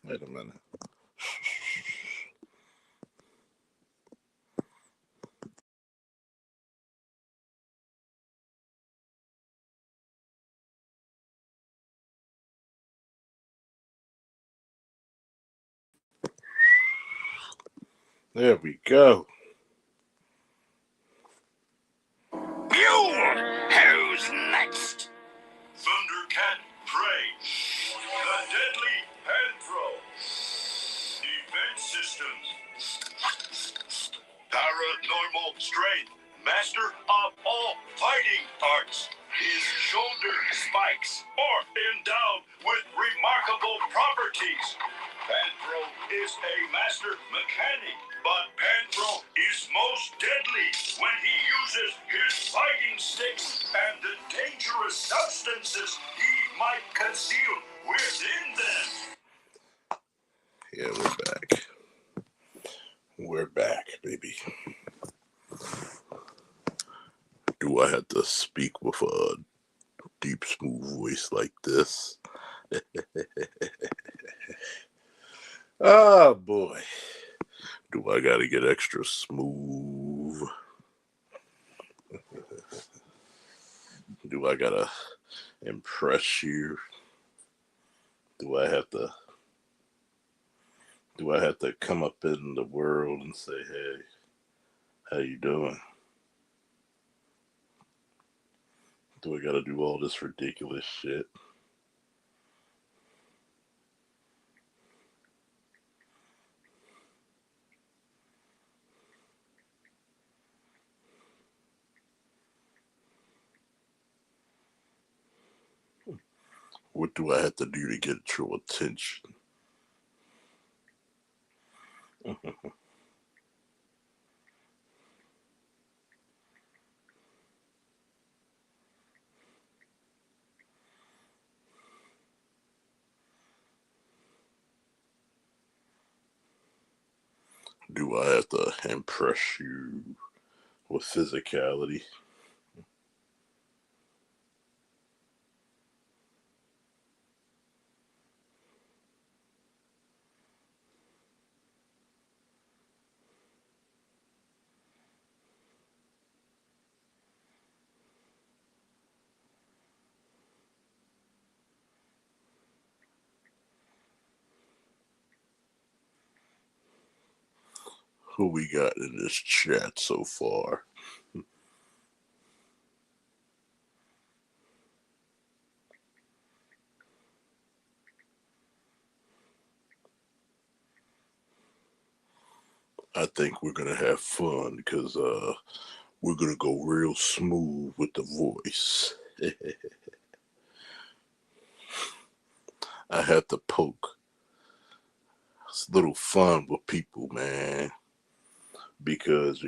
Wait a minute. There we go. Who's next? Thundercat Prey. The Deadly Panthro. Defense Systems. Paranormal Strength. Master of all fighting arts. His shoulder spikes are endowed with remarkable properties. Panthro is a master mechanic, but Panthro is most deadly when he uses his fighting sticks and the dangerous substances he might conceal within them. Yeah, we're back. We're back, baby. Do I have to speak with a deep, smooth voice like this? Oh, boy. Do I gotta get extra smooth? Do I gotta impress you? Do I have to come up in the world and say, "Hey, how you doing?" Do I gotta do all this ridiculous shit? What do I have to do to get your attention? Do I have to impress you with physicality? Who we got in this chat so far? I think we're gonna have fun because we're gonna go real smooth with the voice. I had to poke a little fun with people, man, because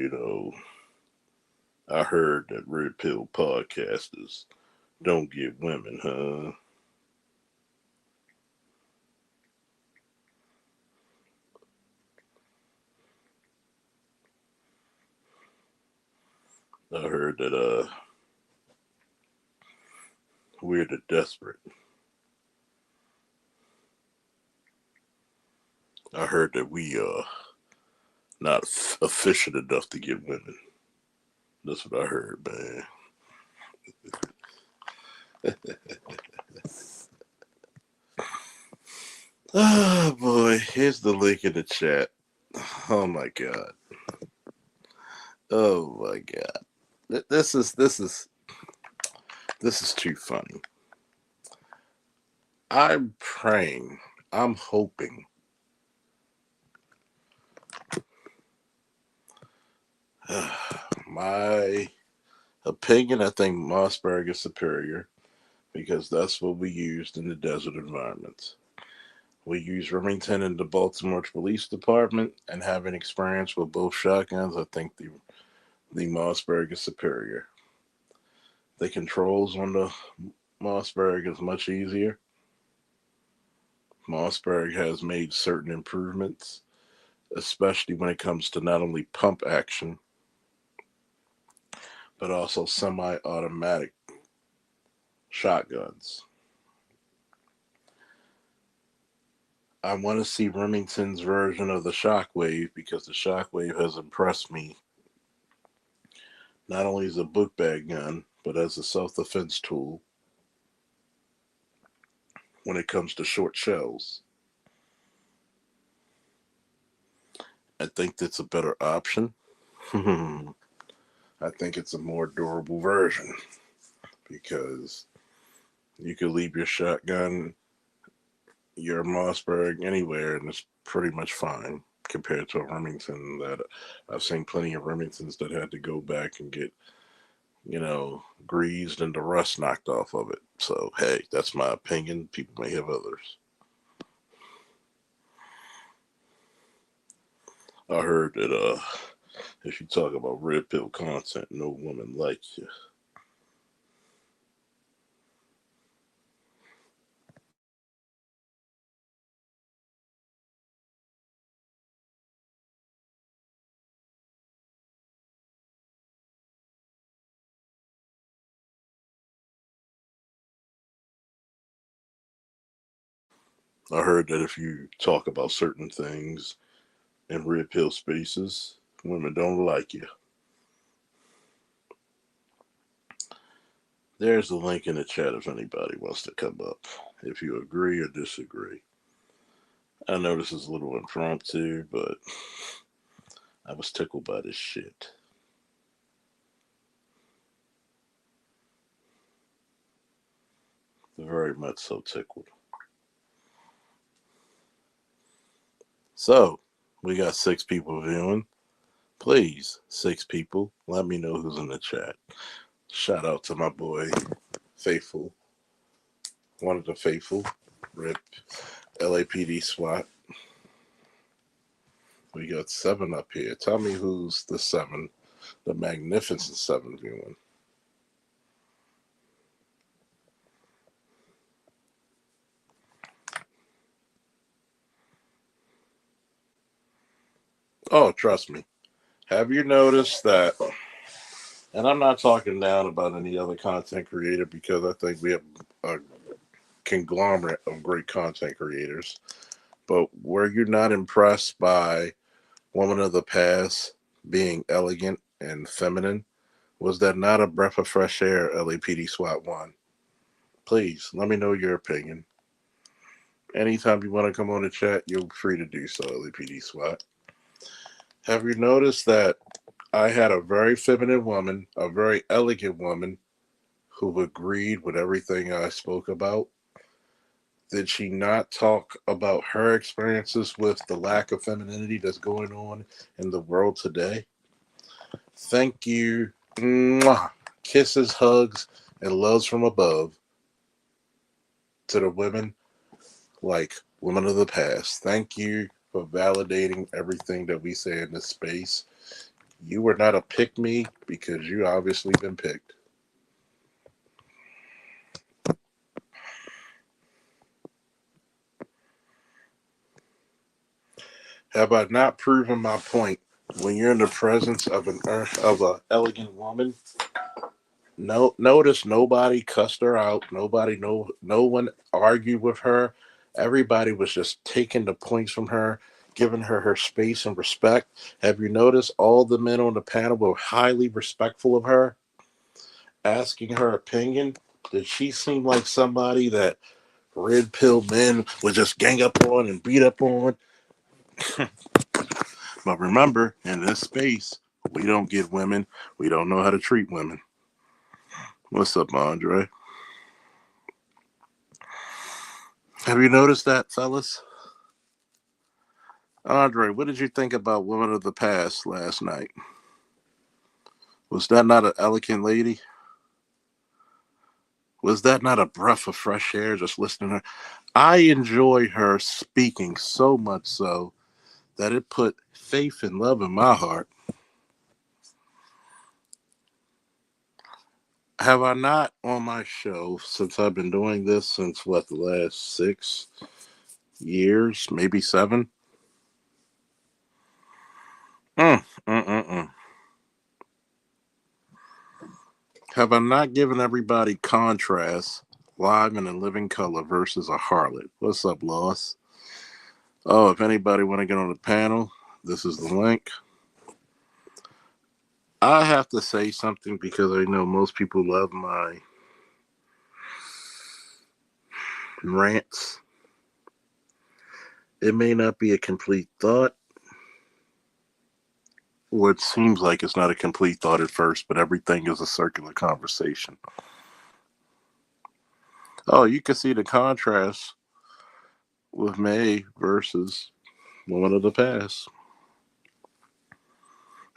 I heard that red pill podcasters don't get women, huh? I heard that we're the desperate. I heard that we not efficient enough to get women. That's what I heard, man. Oh boy, here's the link in the chat. Oh my god. Oh my god. This is too funny. I'm praying. I'm hoping. My opinion, I think Mossberg is superior because that's what we used in the desert environments. We used Remington in the Baltimore Police Department, and having experience with both shotguns, I think the Mossberg is superior. The controls on the Mossberg is much easier. Mossberg has made certain improvements, especially when it comes to not only pump action, but also semi automatic shotguns. I want to see Remington's version of the Shockwave because the Shockwave has impressed me not only as a book bag gun, but as a self defense tool when it comes to short shells. I think that's a better option. I think it's a more durable version because you could leave your shotgun, your Mossberg anywhere, and it's pretty much fine compared to a Remington. That I've seen plenty of Remingtons that had to go back and get, greased and the rust knocked off of it. So hey, that's my opinion. People may have others. I heard that if you talk about red pill content, no woman likes you. I heard that if you talk about certain things in red pill spaces, women don't like you. There's a link in the chat if anybody wants to come up, if you agree or disagree. I know this is a little impromptu, but I was tickled by this shit. Very much so tickled. So, we got 6 people viewing. Please, 6 people, let me know who's in the chat. Shout out to my boy, Faithful. One of the Faithful. Rip. LAPD SWAT. We got 7 up here. Tell me who's the 7, the magnificent 7 viewing. Oh, trust me. Have you noticed that? And I'm not talking down about any other content creator because I think we have a conglomerate of great content creators. But were you not impressed by Woman of the Past being elegant and feminine? Was that not a breath of fresh air, LAPD SWAT 1? Please, let me know your opinion. Anytime you want to come on the chat, you're free to do so, LAPD SWAT. Have you noticed that I had a very feminine woman, a very elegant woman, who agreed with everything I spoke about? Did she not talk about her experiences with the lack of femininity that's going on in the world today? Thank you. Mwah. Kisses, hugs, and loves from above to the women like Women of the Past. Thank you for validating everything that we say in this space. You were not a pick me because you obviously been picked. Have I not proven my point? When you're in the presence of an elegant woman, no, notice nobody cussed her out. Nobody, no one argued with her. Everybody was just taking the points from her, giving her her space and respect. Have you noticed all the men on the panel were highly respectful of her, asking her opinion? Did she seem like somebody that red pill men would just gang up on and beat up on? But remember, in this space, we don't get women. We don't know how to treat women. What's up, Andre? Have you noticed that, fellas? Andre, what did you think about Women of the Past last night? Was that not an elegant lady? Was that not a breath of fresh air just listening to her? I enjoy her speaking so much so that it put faith and love in my heart. Have I not on my show, since I've been doing this since what, the last 6 years, maybe 7? Mm, mm, mm, mm. Have I not given everybody contrast live and in living color versus a harlot? What's up, Loss? Oh, if anybody want to get on the panel, this is the link. I have to say something because I know most people love my rants. It may not be a complete thought, or it seems like it's not a complete thought at first, but everything is a circular conversation. Oh, you can see the contrast with May versus Woman of the Past.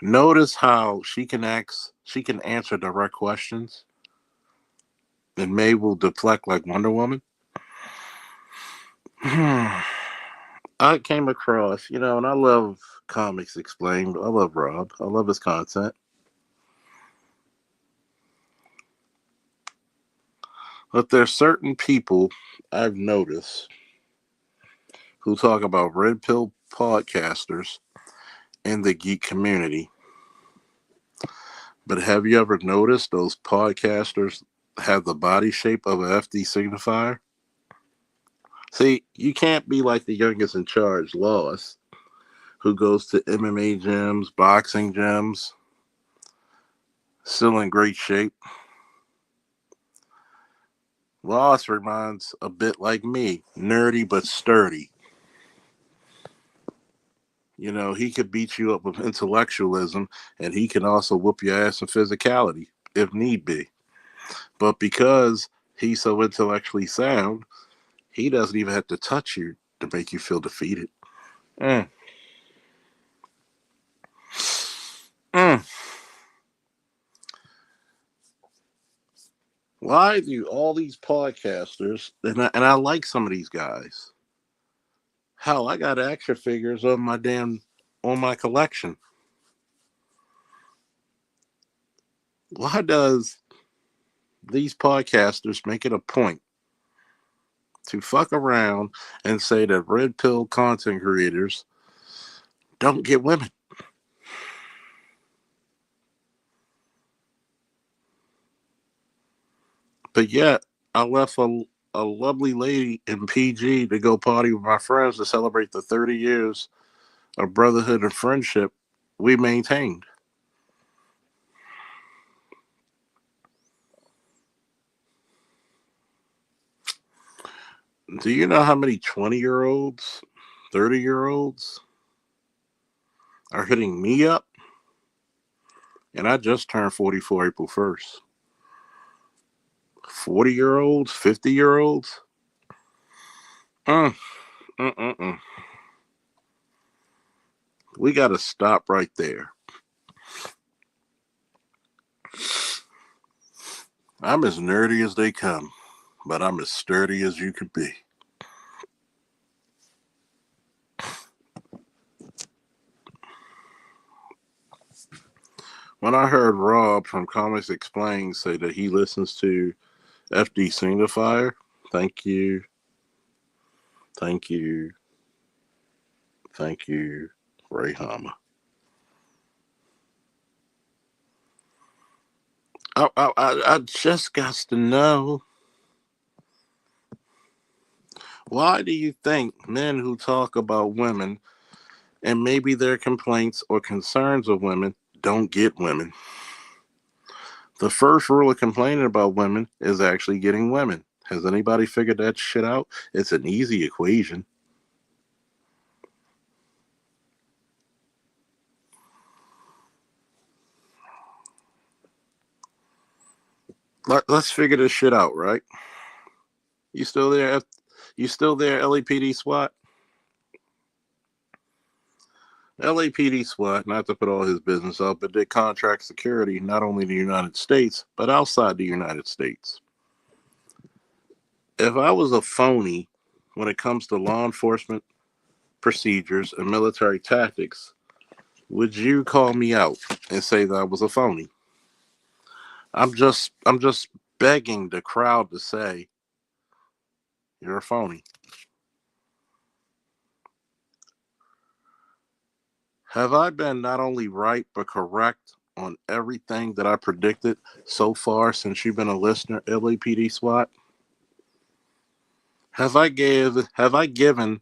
Notice how she can answer direct questions, and May will deflect like Wonder Woman. I came across, and I love Comics Explained. I love Rob. I love his content. But there's certain people I've noticed who talk about red pill podcasters in the geek community. But have you ever noticed those podcasters have the body shape of a FD signifier? See, you can't be like the youngest in charge, Lois, who goes to MMA gyms, boxing gyms, still in great shape. Loss reminds a bit like me, nerdy but sturdy. He could beat you up with intellectualism, and he can also whoop your ass in physicality, if need be. But because he's so intellectually sound, he doesn't even have to touch you to make you feel defeated. Mm. Mm. Why do all these podcasters, and I like some of these guys, hell, I got action figures on my collection. Why does these podcasters make it a point to fuck around and say that red pill content creators don't get women? But yet, I left a lovely lady in PG to go party with my friends to celebrate the 30 years of brotherhood and friendship we maintained. Do you know how many 20-year-olds, 30-year-olds are hitting me up? And I just turned 44 April 1st. 40-year-olds, 50-year-olds? Mm, mm, mm, mm. We got to stop right there. I'm as nerdy as they come, but I'm as sturdy as you could be. When I heard Rob from Comics Explained say that he listens to FD Signifier, thank you, thank you, thank you, Ray Hama. I just got to know, why do you think men who talk about women and maybe their complaints or concerns of women don't get women? The first rule of complaining about women is actually getting women. Has anybody figured that shit out? It's an easy equation. Let's figure this shit out, right? You still there? You still there, LAPD SWAT? LAPD SWAT, not to put all his business out, but did contract security not only in the United States, but outside the United States. If I was a phony when it comes to law enforcement procedures and military tactics, would you call me out and say that I was a phony? I'm just begging the crowd to say you're a phony. Have I been not only right but correct on everything that I predicted so far since you've been a listener, LAPD SWAT? Have I given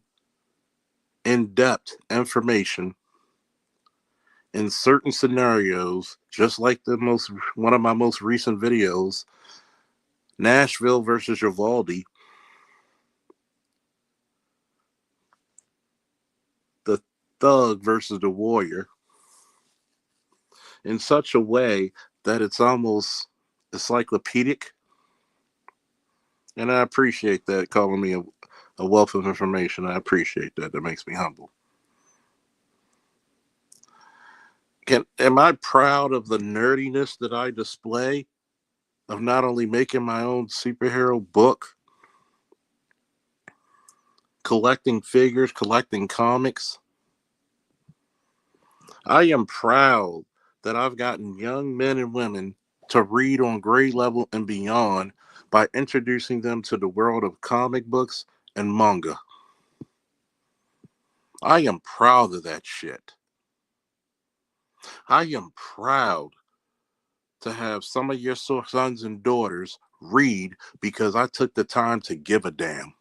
in-depth information in certain scenarios, just like one of my most recent videos, Nashville versus Uvalde, the thug versus the warrior, in such a way that it's almost encyclopedic. And I appreciate that, calling me a wealth of information. I appreciate that. That makes me humble. Am I proud of the nerdiness that I display, of not only making my own superhero book, collecting figures, collecting comics? I am proud that I've gotten young men and women to read on grade level and beyond by introducing them to the world of comic books and manga. I am proud of that shit. I am proud to have some of your sons and daughters read because I took the time to give a damn.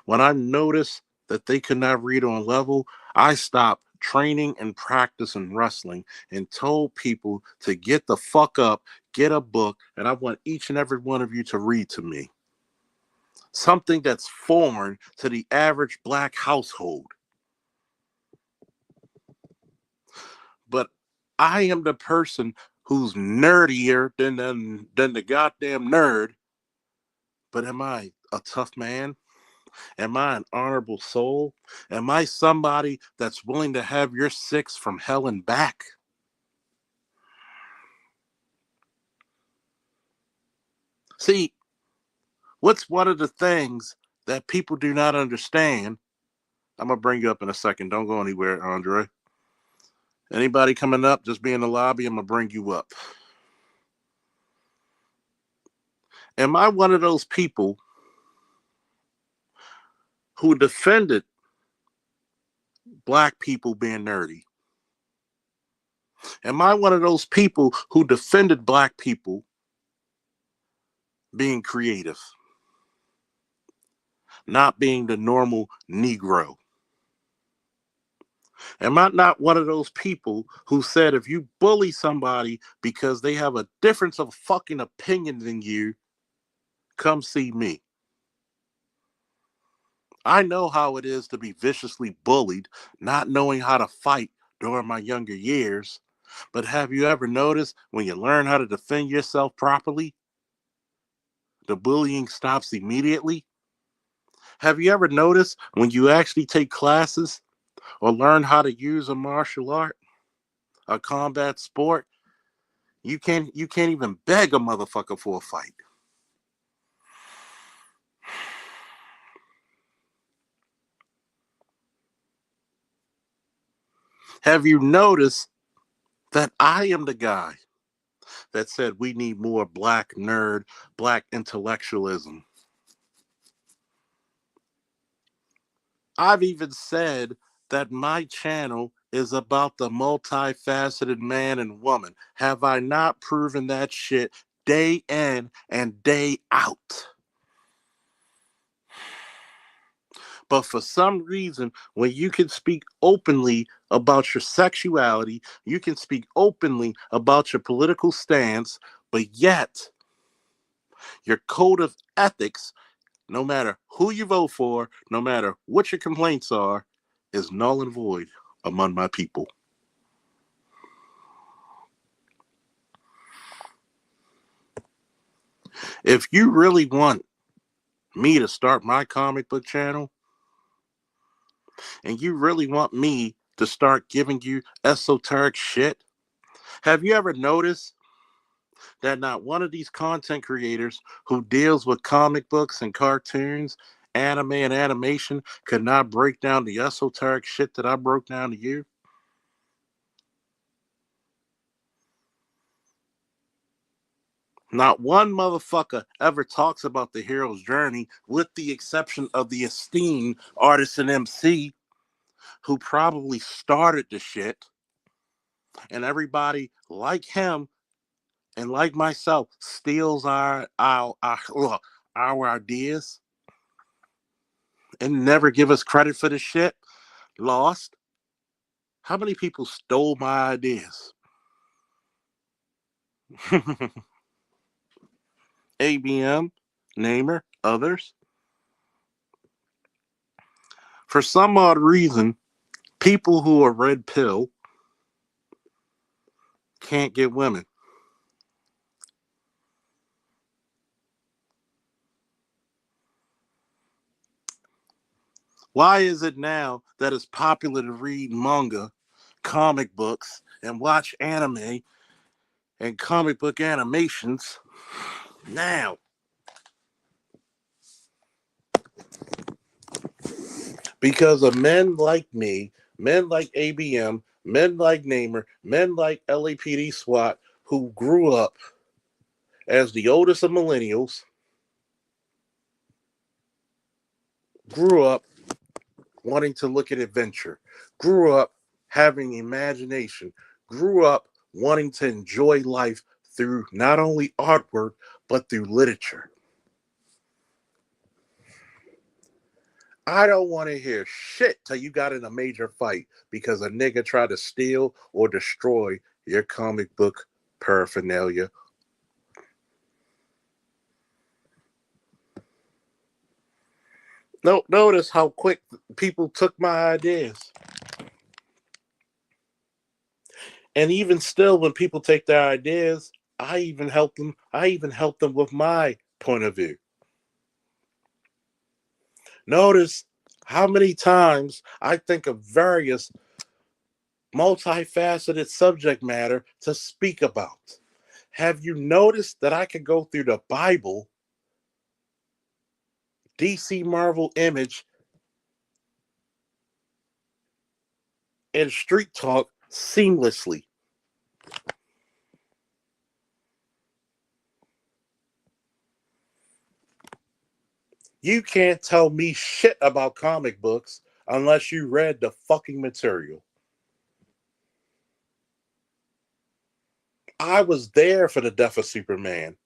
When I noticed that they could not read on level, I stopped training and practicing wrestling and told people to get the fuck up, get a book, and I want each and every one of you to read to me. Something that's foreign to the average black household. But I am the person who's nerdier than the goddamn nerd. But am I a tough man? Am I an honorable soul? Am I somebody that's willing to have your six from hell and back? See, what's one of the things that people do not understand? I'm going to bring you up in a second. Don't go anywhere, Andre. Anybody coming up, just be in the lobby. I'm going to bring you up. Am I one of those people who defended black people being nerdy? Am I one of those people who defended black people being creative, not being the normal Negro? Am I not one of those people who said if you bully somebody because they have a difference of fucking opinion than you, come see me? I know how it is to be viciously bullied, not knowing how to fight during my younger years. But have you ever noticed when you learn how to defend yourself properly, the bullying stops immediately? Have you ever noticed when you actually take classes or learn how to use a martial art, a combat sport, you can't even beg a motherfucker for a fight. Have you noticed that I am the guy that said we need more black nerd, black intellectualism? I've even said that my channel is about the multifaceted man and woman. Have I not proven that shit day in and day out? But for some reason, when you can speak openly about your sexuality, you can speak openly about your political stance, but yet your code of ethics, no matter who you vote for, no matter what your complaints are, is null and void among my people. If you really want me to start my comic book channel, and you really want me to start giving you esoteric shit, have you ever noticed that not one of these content creators who deals with comic books and cartoons, anime and animation could not break down the esoteric shit that I broke down to you? Not one motherfucker ever talks about the hero's journey, with the exception of the esteemed Artisan MC, who probably started the shit. And everybody like him and like myself steals our ideas and never give us credit for the shit. Lost. How many people stole my ideas? ABM, Namer, others. For some odd reason, people who are red pill can't get women. Why is it now that it's popular to read manga, comic books, and watch anime and comic book animations now? Because of men like me, men like ABM, men like Namer, men like LAPD SWAT, who grew up as the oldest of millennials, grew up wanting to look at adventure, grew up having imagination, grew up wanting to enjoy life through not only artwork, but through literature. I don't want to hear shit till you got in a major fight because a nigga tried to steal or destroy your comic book paraphernalia. No, notice how quick people took my ideas. And even still, when people take their ideas, I even help them. I even help them with my point of view. Notice how many times I think of various multifaceted subject matter to speak about. Have you noticed that I could go through the Bible, DC Marvel Image, and Street Talk seamlessly? You can't tell me shit about comic books unless you read the fucking material. I was there for the death of Superman.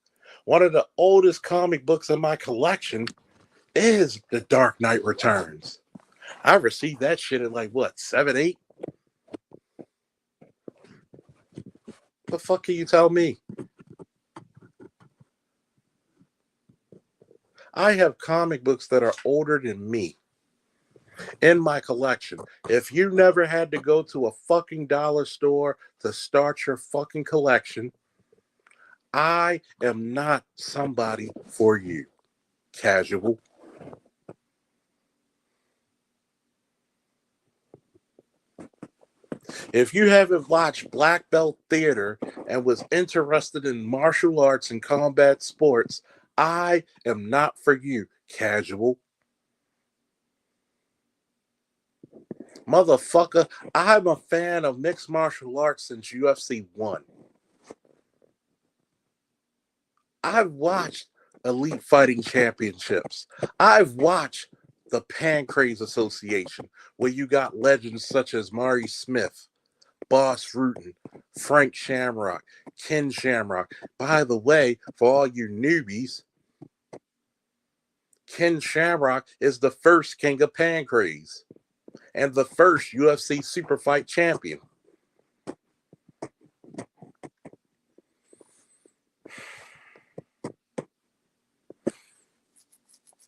One of the oldest comic books in my collection is The Dark Knight Returns. I received that shit at like what, 7, 8? The fuck can you tell me? I have comic books that are older than me in my collection. If you never had to go to a fucking dollar store to start your fucking collection, I am not somebody for you, casual. If you haven't watched Black Belt Theater and was interested in martial arts and combat sports, I am not for you, casual. Motherfucker, I'm a fan of mixed martial arts since UFC 1. I've watched Elite Fighting Championships. I've watched the Pancrase Association, where you got legends such as Mari Smith, Boss Rutan, Frank Shamrock, Ken Shamrock. By the way, for all you newbies, Ken Shamrock is the first king of Pancrase and the first UFC Super Fight champion.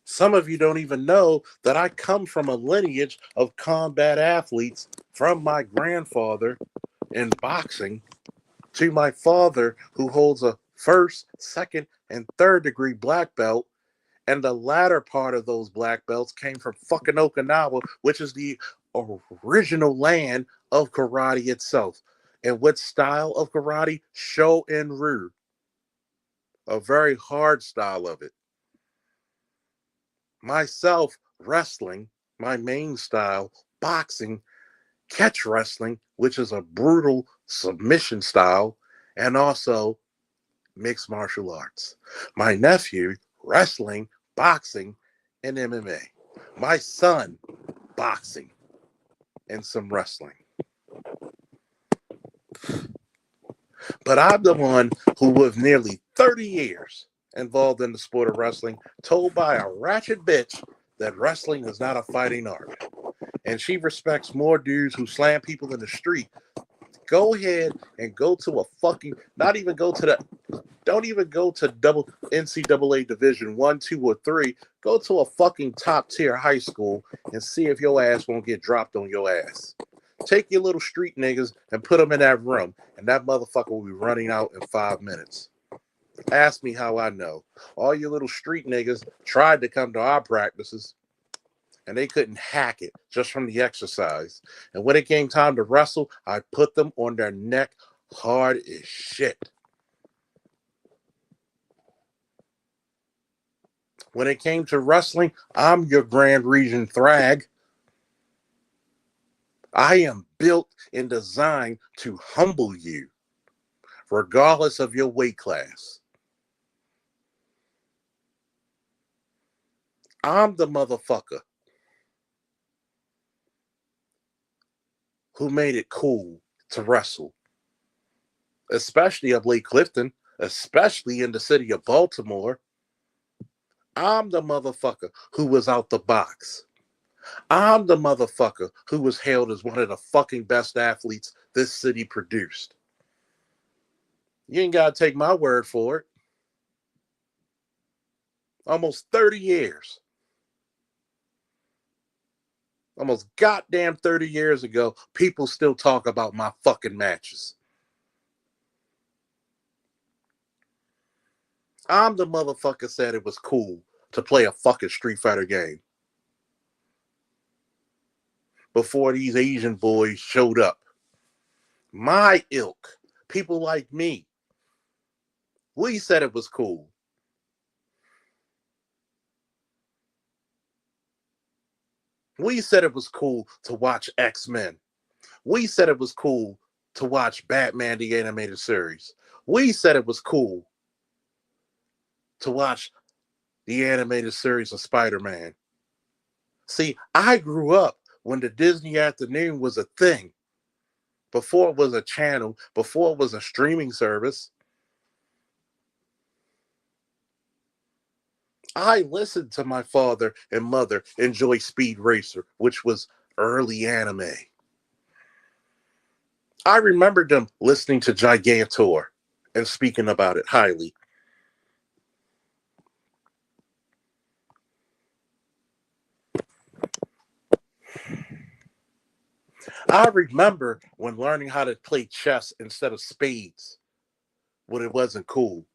Some of you don't even know that I come from a lineage of combat athletes from my grandfather in boxing to my father, who holds a first, second, and third degree black belt. And the latter part of those black belts came from fucking Okinawa, which is the original land of karate itself. And what style of karate? Shoin-ryu. A very hard style of it. Myself, wrestling, my main style, boxing, catch wrestling, which is a brutal submission style, and also mixed martial arts. My nephew, wrestling, boxing, and MMA. My son, boxing and some wrestling. But I'm the one who, with nearly 30 years involved in the sport of wrestling, told by a ratchet bitch that wrestling is not a fighting art. and she respects more dudes who slam people in the street, go ahead and go to a fucking, not even go to the, don't even go to double NCAA Division 1, 2, or 3. Go to a fucking top tier high school and see if your ass won't get dropped on your ass. Take your little street niggas and put them in that room, and that motherfucker will be running out in 5 minutes. Ask me how I know. All you little street niggas tried to come to our practices, and they couldn't hack it just from the exercise. And when it came time to wrestle, I put them on their neck hard as shit. When it came to wrestling, I'm your Grand Region Thrag. I am built and designed to humble you, regardless of your weight class. I'm the motherfucker who made it cool to wrestle, especially at Lake Clifton, especially in the city of Baltimore. I'm the motherfucker who was out the box. I'm the motherfucker who was hailed as one of the fucking best athletes this city produced. You ain't got to take my word for it. Almost 30 years. Almost goddamn 30 years ago, people still talk about my fucking matches. I'm the motherfucker said it was cool to play a fucking Street Fighter game before these Asian boys showed up. My ilk, people like me, we said it was cool. We said it was cool to watch X-Men. We said it was cool to watch Batman the Animated Series. We said it was cool to watch the animated series of Spider-Man. See, I grew up when the Disney Afternoon was a thing. Before it was a channel, before it was a streaming service. I listened to my father and mother enjoy Speed Racer, which was early anime. I remember them listening to Gigantor and speaking about it highly. I remember when learning how to play chess instead of spades when it wasn't cool.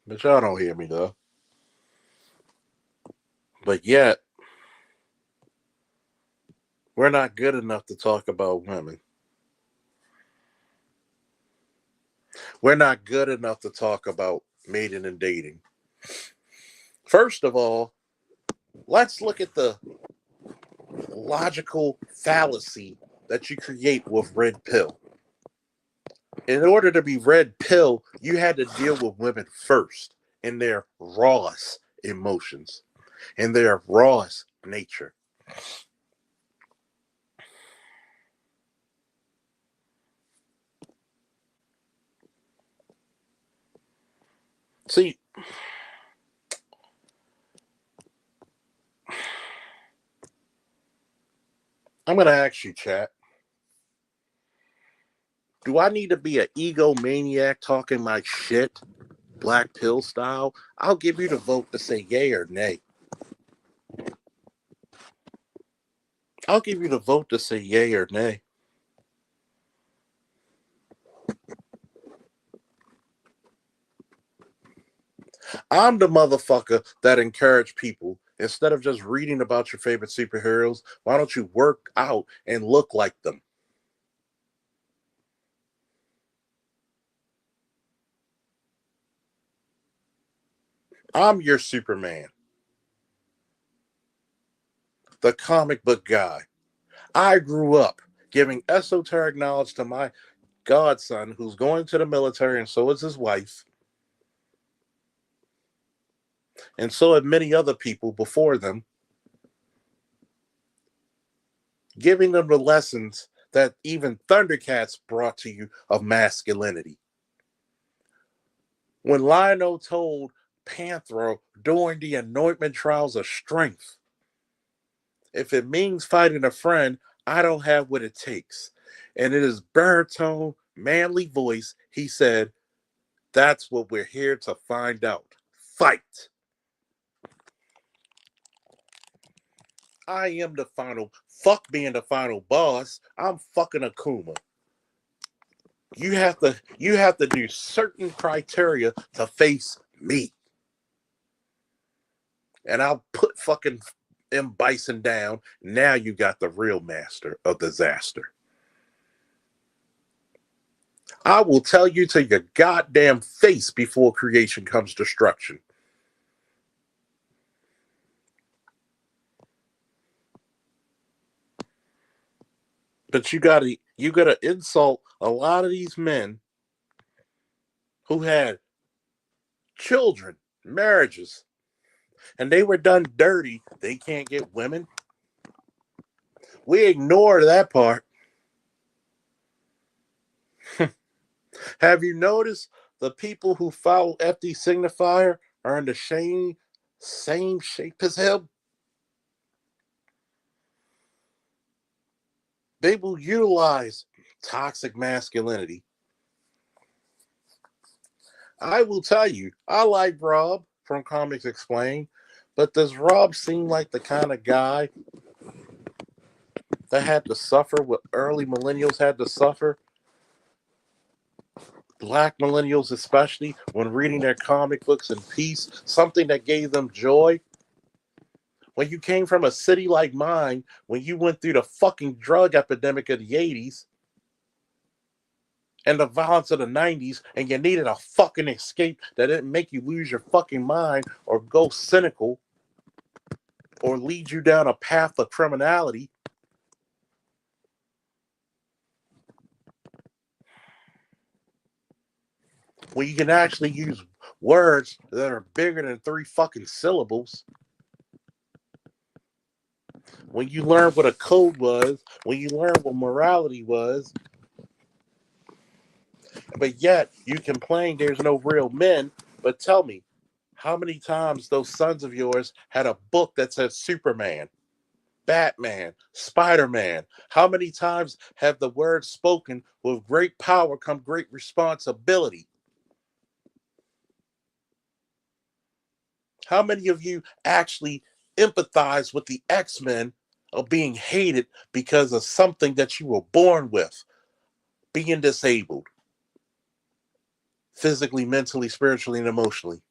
But y'all don't hear me though. But yet, we're not good enough to talk about women. We're not good enough to talk about mating and dating. First of all, let's look at the logical fallacy that you create with Red Pill. In order to be Red Pill, you had to deal with women first in their rawest emotions, in their rawest nature. See, I'm going to ask you, chat. Do I need to be an egomaniac talking my shit, black pill style? I'll give you the vote to say yay or nay. I'll give you the vote to say yay or nay. I'm the motherfucker that encourage people, instead of just reading about your favorite superheroes, why don't you work out and look like them? I'm your Superman, the comic book guy. I grew up giving esoteric knowledge to my godson who's going to the military, and so is his wife. And so have many other people before them, giving them the lessons that even Thundercats brought to you of masculinity. When Lion-O told Panthro during the anointment trials of strength. If it means fighting a friend, I don't have what it takes. And in his baritone, manly voice, he said, that's what we're here to find out. Fight. I am the final. Fuck being the final boss. I'm fucking Akuma. You have to do certain criteria to face me. And I'll put fucking M. Bison down. Now you got the real master of disaster. I will tell you to your goddamn face before creation comes destruction. But you gotta insult a lot of these men who had children, marriages, and they were done dirty. They can't get women. We ignore that part. Have you noticed the people who follow FD Signifier are in the same shape as him? They will utilize toxic masculinity. I will tell you, I like Rob from Comics Explained, but does Rob seem like the kind of guy that had to suffer what early millennials had to suffer? Black millennials, especially when reading their comic books in peace, something that gave them joy. When you came from a city like mine, when you went through the fucking drug epidemic of the 80s and the violence of the 90s, and you needed a fucking escape that didn't make you lose your fucking mind or go cynical or lead you down a path of criminality. When you can actually use words that are bigger than 3 fucking syllables. When you learn what a code was, when you learn what morality was, but yet you complain there's no real men. But tell me, how many times those sons of yours had a book that said Superman, Batman, Spider-Man? How many times have the words spoken, with great power come great responsibility? How many of you actually empathize with the X-Men of being hated because of something that you were born with? Being disabled, physically, mentally, spiritually, and emotionally.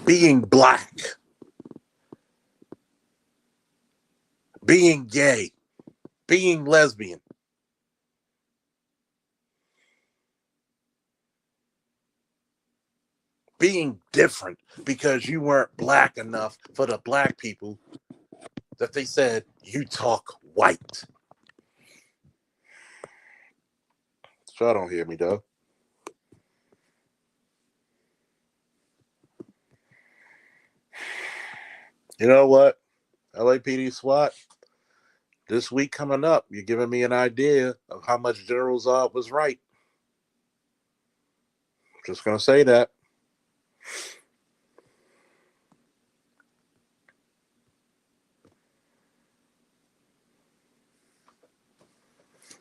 Being black. Being gay. Being lesbian. Being different because you weren't black enough for the black people that they said you talk white. So don't hear me though. You know what? LAPD SWAT, this week coming up, you're giving me an idea of how much General Zod was right. Just going to say that.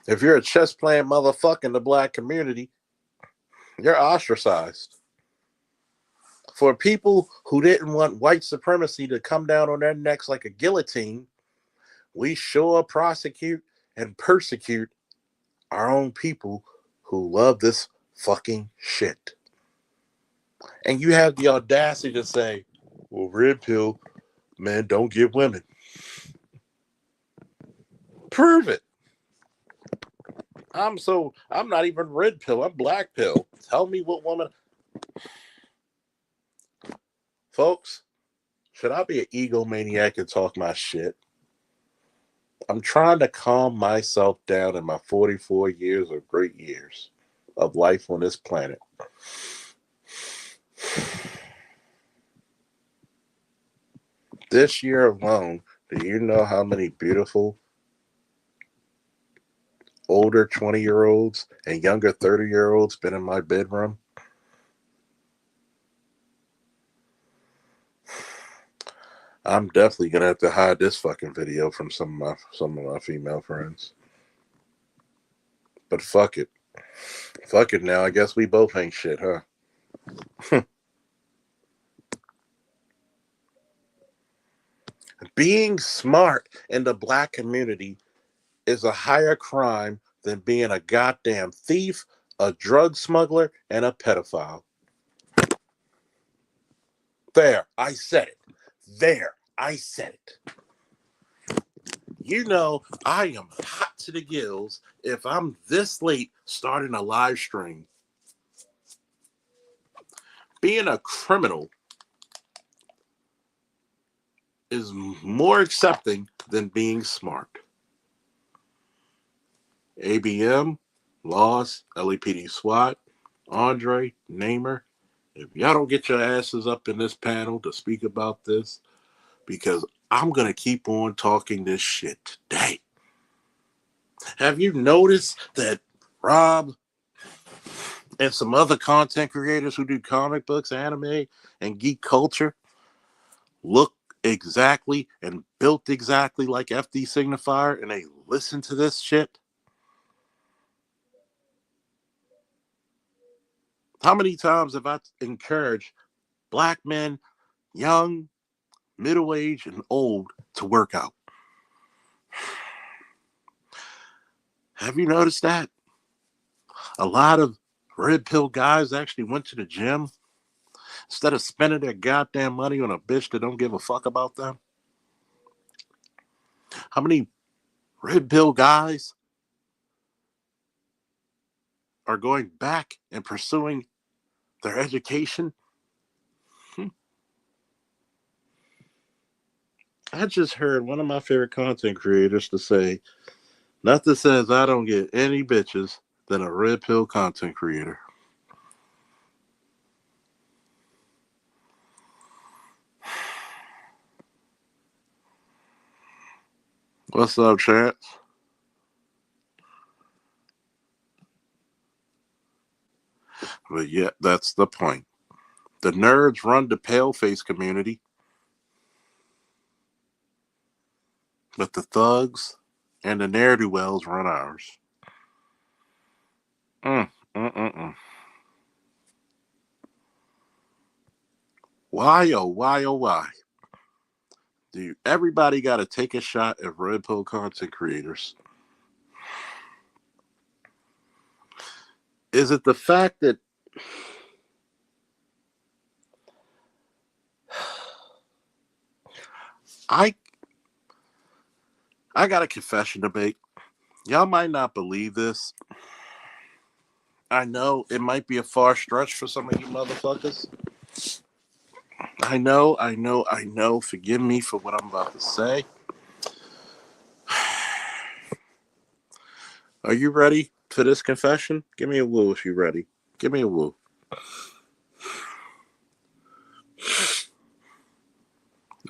If you're a chess playing motherfucker in the black community, you're ostracized. For people who didn't want white supremacy to come down on their necks like a guillotine, we sure prosecute and persecute our own people who love this fucking shit. And you have the audacity to say, well, red pill, men don't get women. Prove it. I'm not even red pill, I'm black pill. Tell me what woman. Folks, should I be an egomaniac and talk my shit? I'm trying to calm myself down in my 44 years of great years of life on this planet. This year alone, do you know how many beautiful older 20-year-olds and younger 30-year-olds been in my bedroom? I'm definitely gonna have to hide this fucking video from some of my female friends. But fuck it. Fuck it now. I guess we both ain't shit, huh? Being smart in the black community is a higher crime than being a goddamn thief, a drug smuggler, and a pedophile. There, I said it. There, I said it. You know, I am hot to the gills if I'm this late starting a live stream. Being a criminal is more accepting than being smart. ABM, Loss, LAPD SWAT, Andre, Namer, if y'all don't get your asses up in this panel to speak about this, because I'm going to keep on talking this shit today. Have you noticed that Rob and some other content creators who do comic books, anime, and geek culture look exactly and built exactly like FD Signifier, and they listen to this shit? How many times have I encouraged black men, young, middle-aged, and old, to work out? Have you noticed that? A lot of red pill guys actually went to the gym instead of spending their goddamn money on a bitch that don't give a fuck about them. How many red pill guys are going back and pursuing their education? I just heard one of my favorite content creators to say, nothing says I don't get any bitches than a red pill content creator. What's up, Chance? But yeah, that's the point. The nerds run the paleface community, but the thugs and the ne'er-do-wells run ours. Mm, mm, mm, mm. Why, oh, why? Do everybody got to take a shot at red pill content creators? Is it the fact that I got a confession to make? Y'all might not believe this. I know it might be a far stretch for some of you motherfuckers. I know. Forgive me for what I'm about to say. Are you ready for this confession? Give me a woo if you're ready. Give me a woo.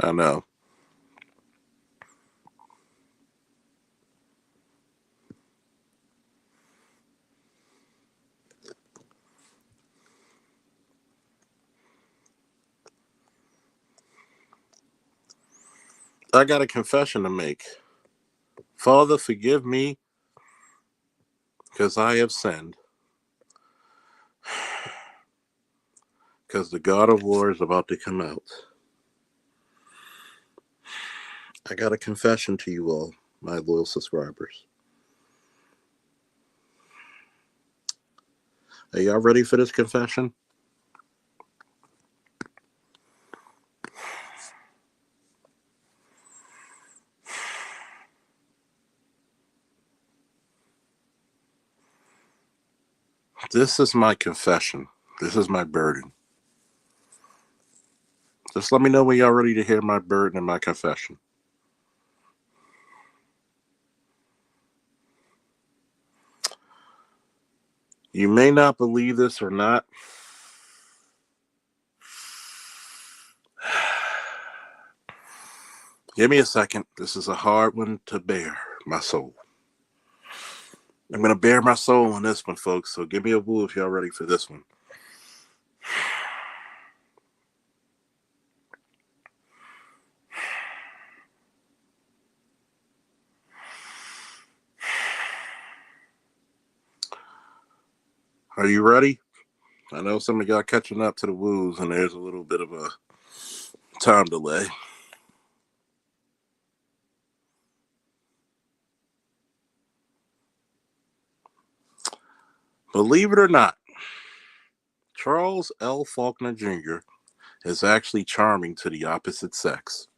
I know. I got a confession to make. Father, forgive me because I have sinned. Because the God of War is about to come out. I got a confession to you all, my loyal subscribers. Are y'all ready for this confession? This is my confession. This is my burden. Just let me know when y'all ready to hear my burden and my confession. You may not believe this or not. Give me a second. This is a hard one to bear, my soul. I'm going to bear my soul on this one, folks. So give me a woo if y'all ready for this one. Are you ready? I know some of y'all catching up to the woos, and there's a little bit of a time delay. Believe it or not, Charles L. Faulkner Jr. is actually charming to the opposite sex.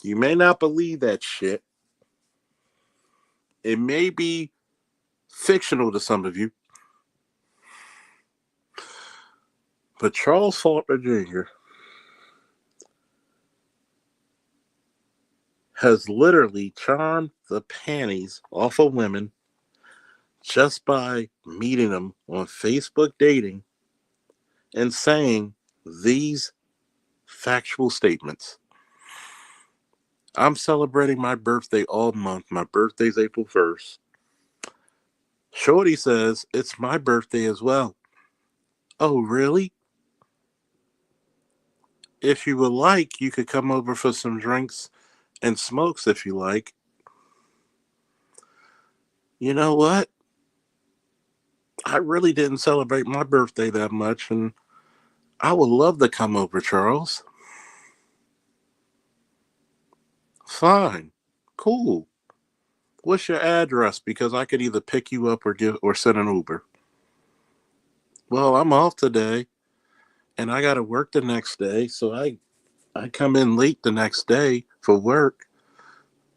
You may not believe that shit. It may be fictional to some of you, but Charles Faulkner Jr. has literally charmed the panties off of women just by meeting them on Facebook dating and saying these factual statements. I'm celebrating my birthday all month. My birthday's April 1st. Shorty says, it's my birthday as well. Oh, really? If you would like, you could come over for some drinks and smokes if you like. You know what? I really didn't celebrate my birthday that much, and I would love to come over, Charles. Fine. Cool. What's your address? Because I could either pick you up or send an Uber. Well, I'm off today, and I got to work the next day, so I come in late the next day for work,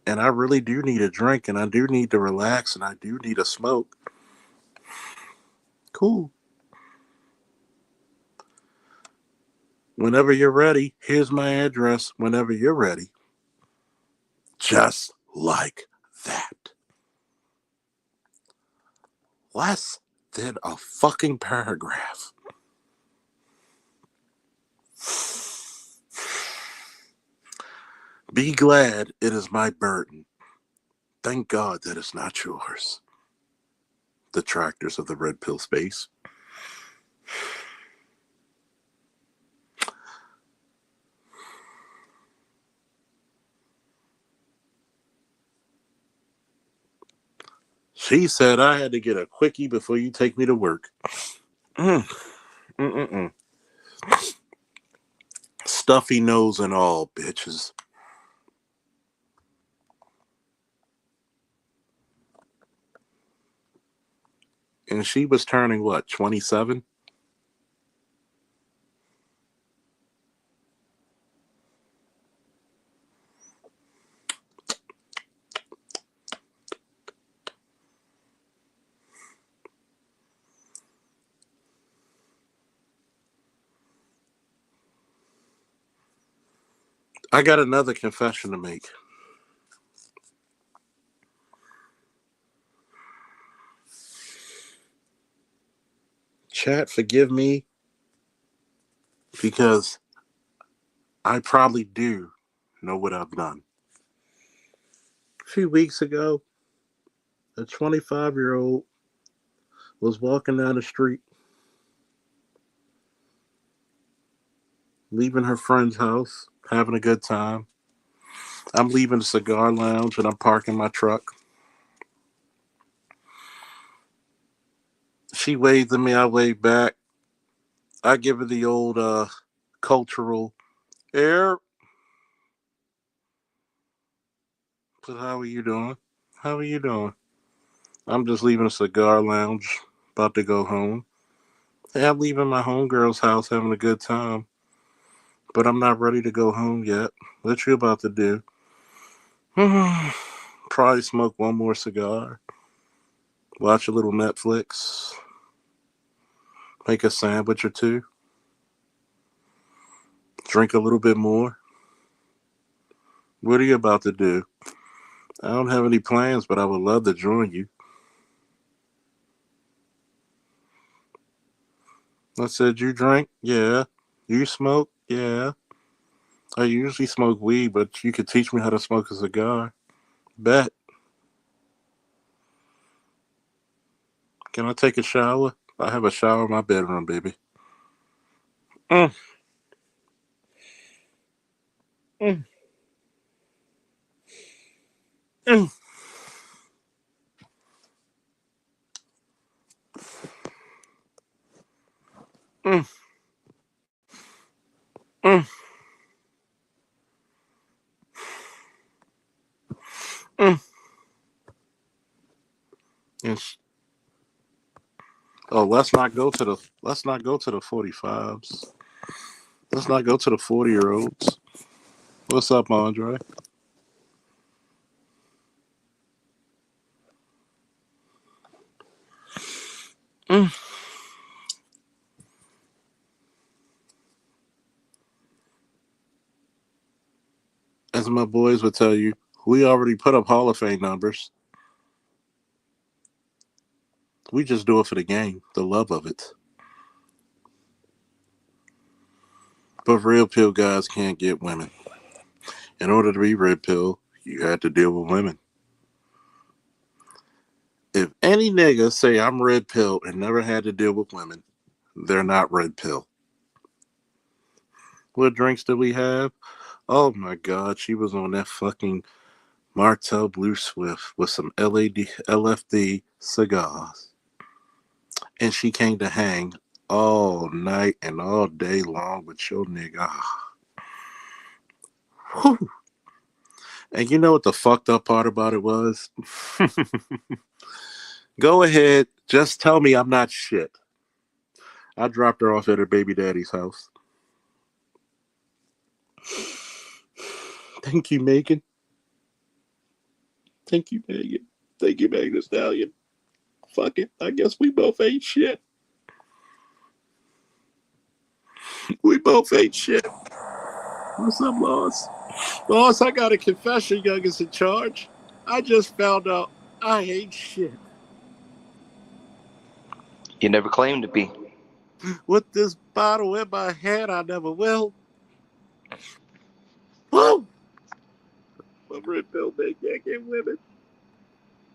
and I really do need a drink, and I do need to relax, and I do need a smoke. Cool. Whenever you're ready, here's my address. Whenever you're ready. Just like that. Less than a fucking paragraph. Be glad it is my burden. Thank God that it's not yours. Detractors of the red pill space. She said I had to get a quickie before you take me to work. Mm-mm-mm. Stuffy nose and all, bitches. And she was turning what, 27? I got another confession to make. Chat, forgive me because I probably do know what I've done. A few weeks ago, a 25-year-old was walking down the street, leaving her friend's house, having a good time. I'm leaving the cigar lounge and I'm parking my truck. She waved at me, I waved back. I give her the old cultural air. But how are you doing? How are you doing? I'm just leaving a cigar lounge, about to go home. Hey, I'm leaving my homegirl's house having a good time. But I'm not ready to go home yet. What you about to do? Probably smoke one more cigar. Watch a little Netflix. Make a sandwich or two. Drink a little bit more. What are you about to do? I don't have any plans, but I would love to join you. I said, you drink? Yeah. You smoke? Yeah. I usually smoke weed, but you could teach me how to smoke a cigar. Bet. Can I take a shower? I have a shower in my bedroom, baby. Mm, mm, mm. Mm, mm, mm. And oh, let's not go to the 45s. Let's not go to the 40-year-olds. What's up, Andre? Mm. As my boys would tell you, we already put up Hall of Fame numbers. We just do it for the game, the love of it. But Red Pill guys can't get women. In order to be Red Pill, you had to deal with women. If any nigga say I'm Red Pill and never had to deal with women, they're not Red Pill. What drinks did we have? Oh my god, she was on that fucking Martell Blue Swift with some LFD cigars. And she came to hang all night and all day long with your nigga. Whew. And you know what the fucked up part about it was? Go ahead, just tell me I'm not shit. I dropped her off at her baby daddy's house. Thank you, Megan. Thank you, Megan. Thank you, Megan Thee Stallion. Fuck it. I guess we both ain't shit. We both ain't shit. What's up, Loss? Loss, I got a confession, youngest in charge. I just found out I ain't shit. You never claimed to be. With this bottle in my hand, I never will. Woo! I'm Red Pill, man. Can't get women.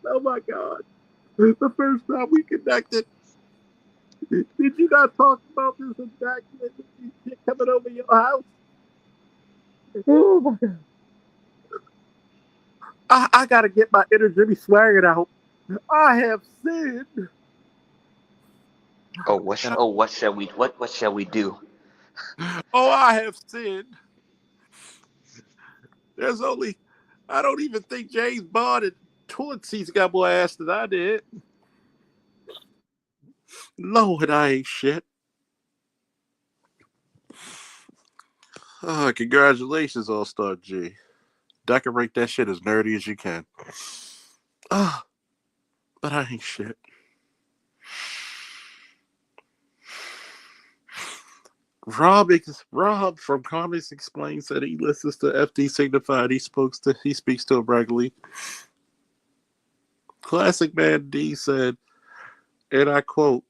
Oh my god. The first time we connected, did you not talk about this indictment with these shit coming over your house? Oh my god. I gotta get my inner Jimmy Swaggart out. I have sinned. Oh, what shall we do? Oh, I have sinned. There's only, I don't even think James Bond and toilet seats got more ass than I did. Lord, I ain't shit. Oh, congratulations, All Star G. Decorate that shit as nerdy as you can. Ah, but I ain't shit. Rob from Comics Explains that he listens to FD Signified. He speaks to him regularly. Classic Man D said, and I quote,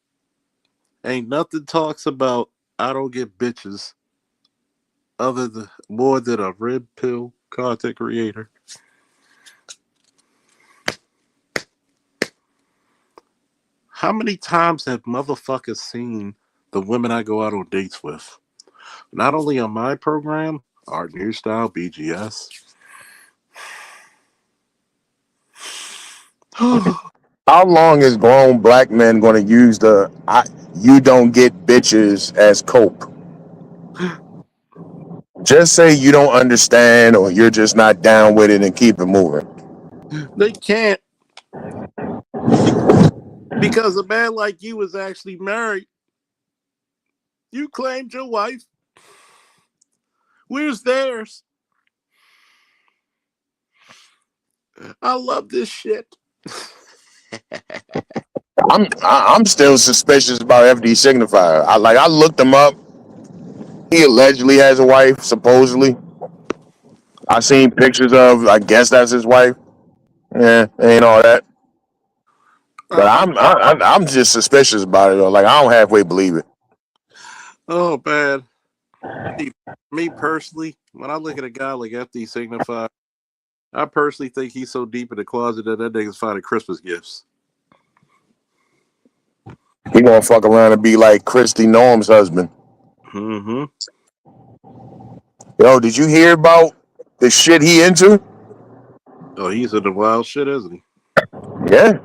"Ain't nothing talks about I don't get bitches other than more than a red pill content creator." How many times have motherfuckers seen the women I go out on dates with? Not only on my program, Art New Style, BGS. How long is grown black men going to use the "you don't get bitches" as cope? Just say you don't understand or you're just not down with it and keep it moving. They can't because a man like you is actually married. You claimed your wife. Where's theirs? I love this shit. I'm still suspicious about FD Signifier. I looked him up. He allegedly has a wife, supposedly. I seen pictures of. I guess that's his wife. Yeah, ain't all that. But Uh, I'm just suspicious about it though. Like I don't halfway believe it. oh man, see, me personally, when I look at a guy like FD Signify, I personally think he's so deep in the closet that nigga's finding Christmas gifts. He gonna fuck around and be like Christy Norm's husband. Mm-hmm. Yo, did you hear about the shit he into? Oh, he's in the wild shit, isn't he? Yeah,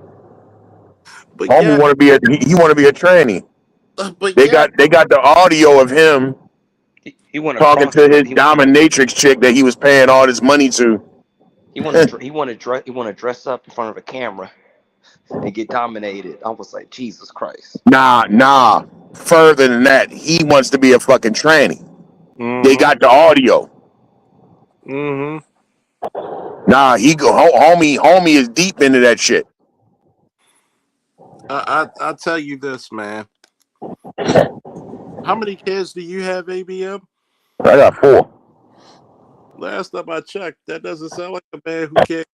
But homie yeah, want to be he want to be a tranny. But They yeah, got the audio of him He want to talking cross. to his dominatrix chick that he was paying all this money to. He want to dress up in front of a camera and get dominated. I was like, Jesus Christ. Nah. Further than that, he wants to be a fucking tranny. They mm-hmm, got the audio. mm-hmm. Nah, homie is deep into that shit. I'll tell you this, man. How many kids do you have, ABM? I got 4. Last time I checked, that doesn't sound like a man who can't.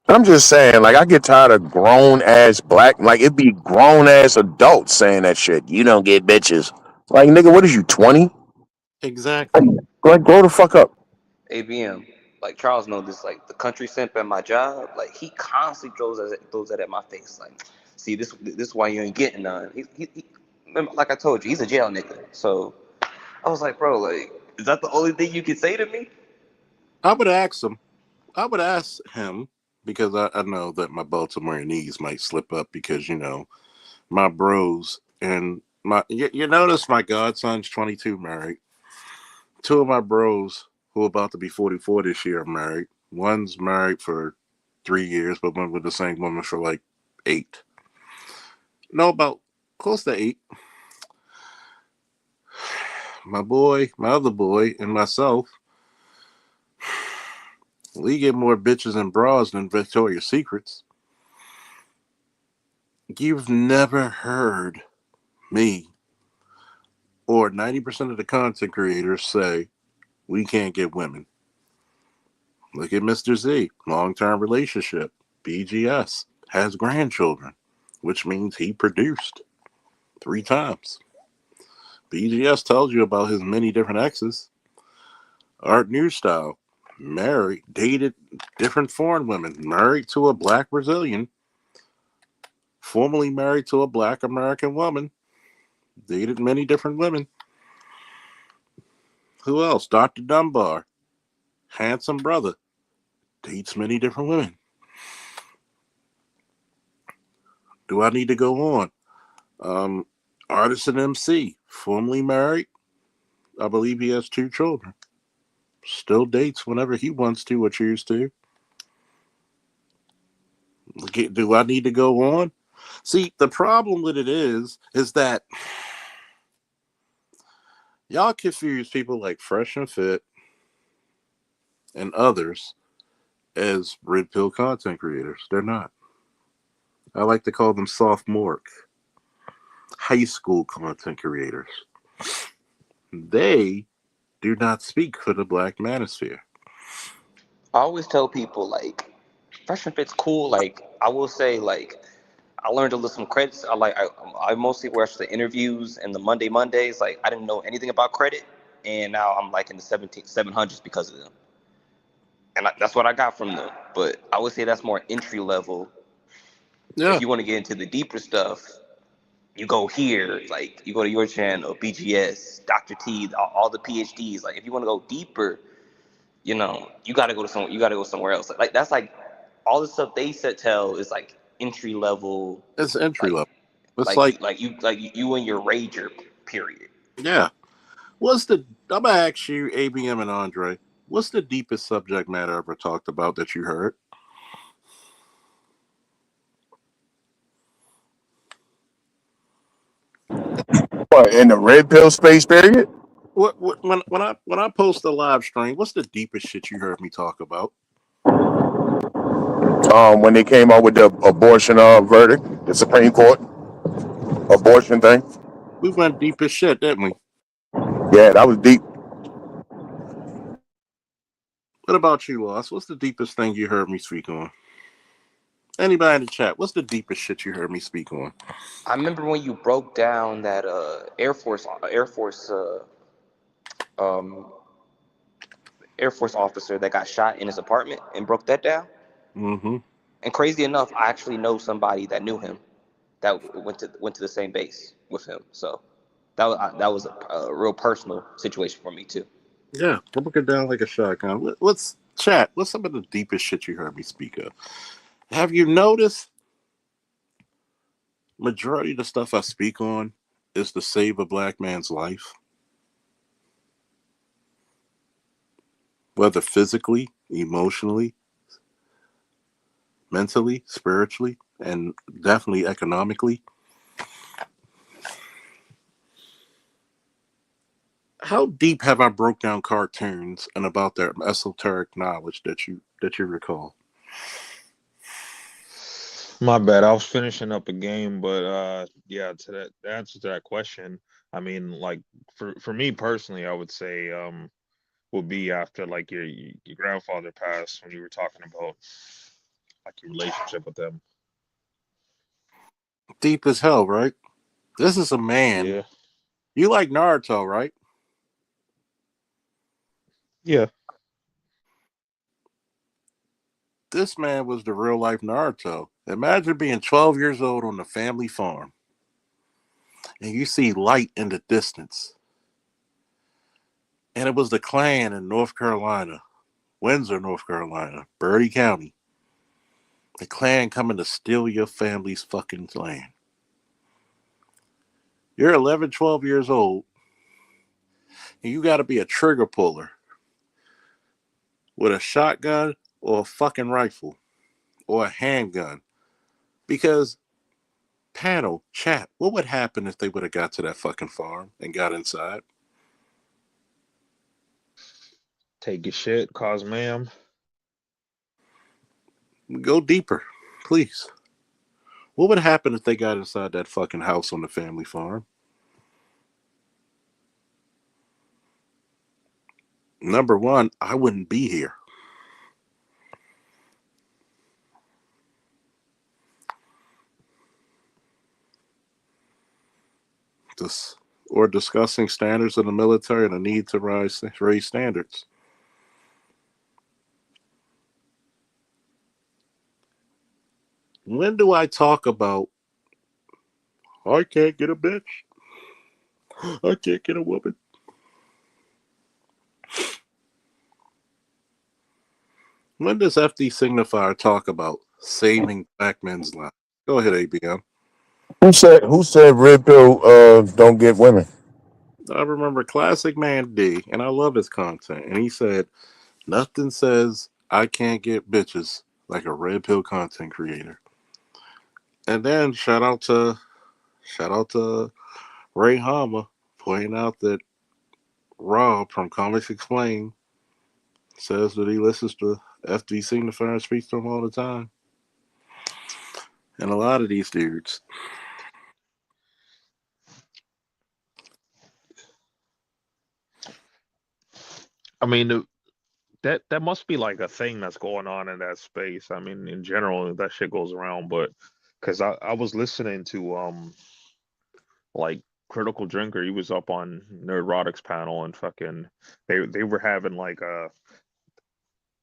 I'm just saying, like, I get tired of grown ass black, like, it be grown ass adults saying that shit. You don't get bitches. Like, nigga, what is you, 20? Exactly. Like, grow the fuck up. ABM, like Charles knows this, like the country simp at my job, like he constantly throws that at my face. Like, see, this is why you ain't getting none. Like I told you, he's a jail nigga. So I was like, bro, like, is that the only thing you can say to me? I would ask him. I would ask him because I know that my Baltimore knees might slip up because my bros and you notice my godson's 22 married. 2 of my bros who are about to be 44 this year are married. One's married for 3 years, but went with the same woman for like 8. No, about close to 8. My other boy, and myself, we get more bitches and bras than Victoria's Secrets. You've never heard me or 90% of the content creators say we can't get women. Look at Mr. Z, long-term relationship, BGS, has grandchildren, which means he produced 3 times. BGS tells you about his many different exes. Art New Style, married, dated different foreign women, married to a black Brazilian, formerly married to a black American woman, dated many different women. Who else? Dr. Dunbar, handsome brother, dates many different women. Do I need to go on? Artisan MC, formerly married. I believe he has 2 children. Still dates whenever he wants to or choose to. Do I need to go on? See, the problem with it is that y'all confuse people like Fresh and Fit and others as red pill content creators. They're not. I like to call them sophomore high school content creators. They do not speak for the black manosphere. I always tell people like, Fresh and Fit's cool. Like I will say like. I learned to list some credits. I mostly watch the interviews and the Mondays. Like I didn't know anything about credit, and now I'm like in the 700s because of them. And that's what I got from them. But I would say that's more entry level. If Yeah, you want to get into the deeper stuff, you go here. Like you go to your channel, BGS, Dr. T, all the PhDs. Like if you want to go deeper, you got to go to some. You got to go somewhere else. Like that's like all the stuff they said tell is like entry level. it's entry Like level. It's like, you and your rager period. yeah. I'm gonna ask you, ABM and Andre, what's the deepest subject matter ever talked about that you heard? What, in the red pill space period? When I post a live stream, what's the deepest shit you heard me talk about? When they came out with the abortion verdict, the Supreme Court abortion thing. We went deep as shit, didn't we? Yeah, that was deep. What about you, Loss? What's the deepest thing you heard me speak on? Anybody in the chat, what's the deepest shit you heard me speak on? I remember when you broke down that um, Air Force officer that got shot in his apartment and broke that down. Mm-hmm. And crazy enough, I actually know somebody that knew him that went to the same base with him. So that was a real personal situation for me too. Yeah, broke it down like a shotgun. Let's chat. What's some of the deepest shit you heard me speak of? Have you noticed Majority of the stuff I speak on is to save a black man's life, whether physically, emotionally, mentally, spiritually, and definitely economically. How deep have I broke down cartoons and about their esoteric knowledge that you recall? My bad. I was finishing up a game, but yeah, to that the answer to that question, I mean, like for me personally, I would say would be after like your grandfather passed when you were talking about like your relationship with them. Deep as hell, right? This is a man. Yeah. You like Naruto, right? Yeah. This man was the real life Naruto. Imagine being 12 years old on the family farm and you see light in the distance. And it was the clan in North Carolina, Windsor, North Carolina, Bertie County. The clan coming to steal your family's fucking land. You're 11, 12 years old, and you got to be a trigger puller with a shotgun or a fucking rifle or a handgun. Because, panel, chat, what would happen if they would have got to that fucking farm and got inside? Take your shit, cause ma'am. Go deeper, please. What would happen if they got inside that fucking house on the family farm? Number one, I wouldn't be here. This, or discussing standards in the military and the need to raise standards. When do I talk about I can't get a bitch? I can't get a woman. When does FD Signifier talk about saving black men's lives? Go ahead, ABM. Who said red pill don't get women? I remember Classic Man D, and I love his content. And he said, nothing says I can't get bitches like a red pill content creator. And then shout out to Ray Hama pointing out that Rob from Comics Explained says that he listens to FD Signifier and speaks to him all the time. And a lot of these dudes. I mean, that must be like a thing that's going on in that space. I mean, in general, that shit goes around, but because I was listening to like Critical Drinker, he was up on Nerdrotics panel and fucking they were having like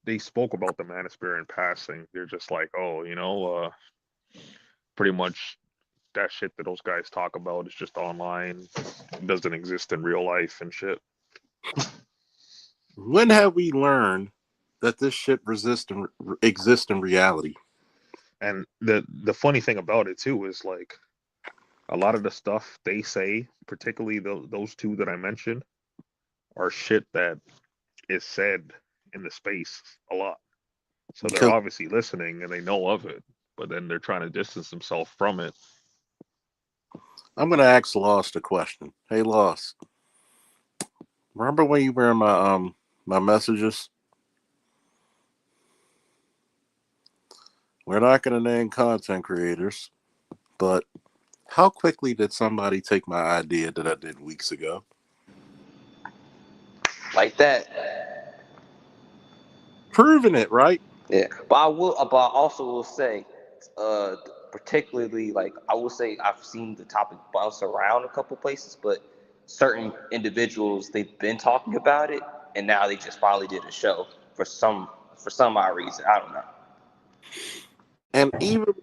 they spoke about the manosphere in passing. They're just like, oh, pretty much that shit that those guys talk about is just online. It doesn't exist in real life and shit. When have we learned that this shit exists in reality? And the funny thing about it too is like a lot of the stuff they say, particularly those two that I mentioned, are shit that is said in the space a lot. So they're Because obviously listening and they know of it, but then they're trying to distance themselves from it. I'm going to ask Lost a question. Hey, Lost, remember when you were in my messages? We're not going to name content creators, but how quickly did somebody take my idea that I did weeks ago? Like that. Proving it, right? Yeah, but I also will say, uh, particularly like I will say I've seen the topic bounce around a couple places, but certain individuals they've been talking about it, and now they just finally did a show for some odd reason. I don't know. And even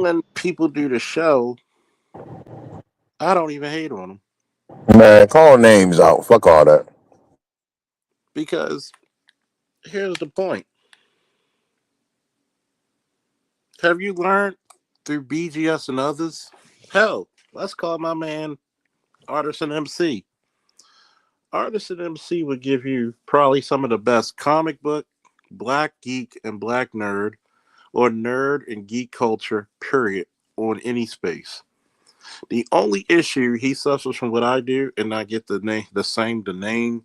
when people do the show, I don't even hate on them Man, call names out. Fuck all that. because here's the point. Have you learned through BGS and others. Hell, let's call my man Artisan MC. Artisan MC would give you probably some of the best comic book, black geek, and black nerd, or nerd and geek culture, period, on any space. The only issue he suffers from what I do, and I get the name.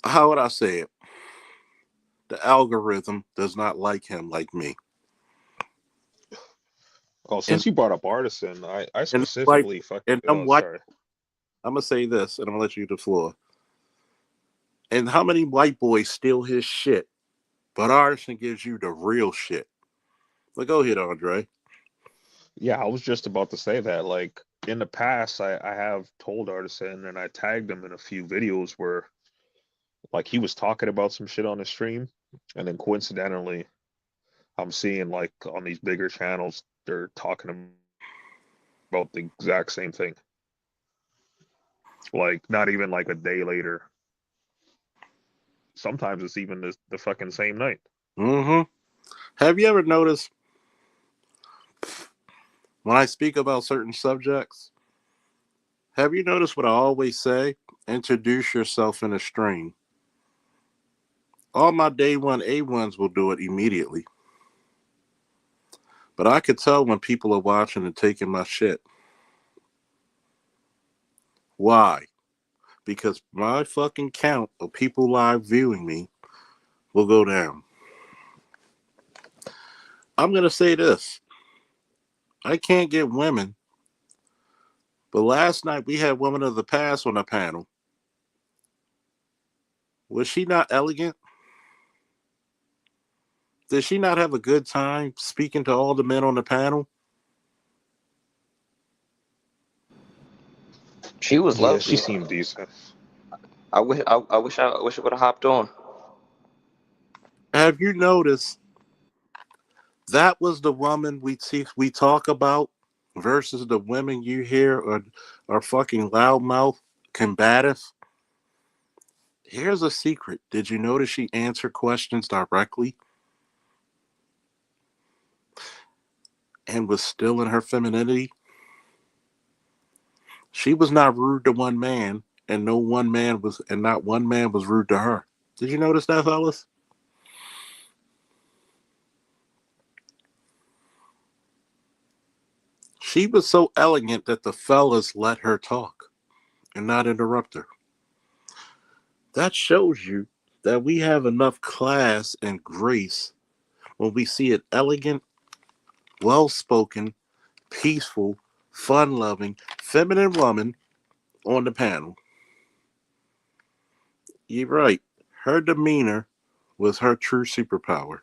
How would I say it? The algorithm does not like him like me. Oh, And since you brought up Artisan, I and like specifically fucking and I'm oh white. sorry. I'm gonna say this, and I'm gonna let you to the floor. And how many white boys steal his shit? But Artisan gives you the real shit. But go ahead, Andre. Yeah, I was just about to say that. Like in the past, I have told Artisan and I tagged him in a few videos where like he was talking about some shit on the stream, and then coincidentally, I'm seeing like on these bigger channels they're talking about the exact same thing. Like not even like a day later. Sometimes it's even the fucking same night. Mm-hmm. Have you ever noticed when I speak about certain subjects? Have you noticed what I always say? Introduce yourself in a stream. All my day one A1s will do it immediately. But I could tell when people are watching and taking my shit. Why? Because my fucking count of people live viewing me will go down. I'm going to say this. I can't get women. But last night we had Women of the Past on the panel. Was she not elegant? Did she not have a good time speaking to all the men on the panel? She was Yeah, she lovely. seemed decent. I wish I would have hopped on. Have you noticed that was the woman we talk about versus the women you hear are fucking loudmouth, combative? Here's a secret. Did you notice she answered questions directly and was still in her femininity? She was not rude to one man, and not one man was rude to her. Did you notice that, fellas? She was so elegant that the fellas let her talk and not interrupt her. That shows you that we have enough class and grace when we see an elegant, well spoken, peaceful, fun loving, feminine woman on the panel. You're right. Her demeanor was her true superpower.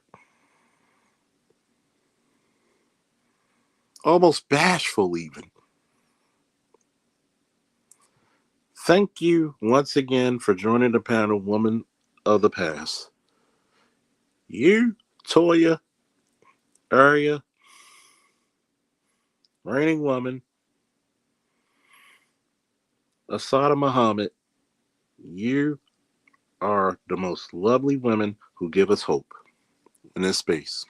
Almost bashful, even. Thank you once again for joining the panel, Woman of the Past. You, Toya, Arya, Reigning Woman, Asada Muhammad, you are the most lovely women who give us hope in this space.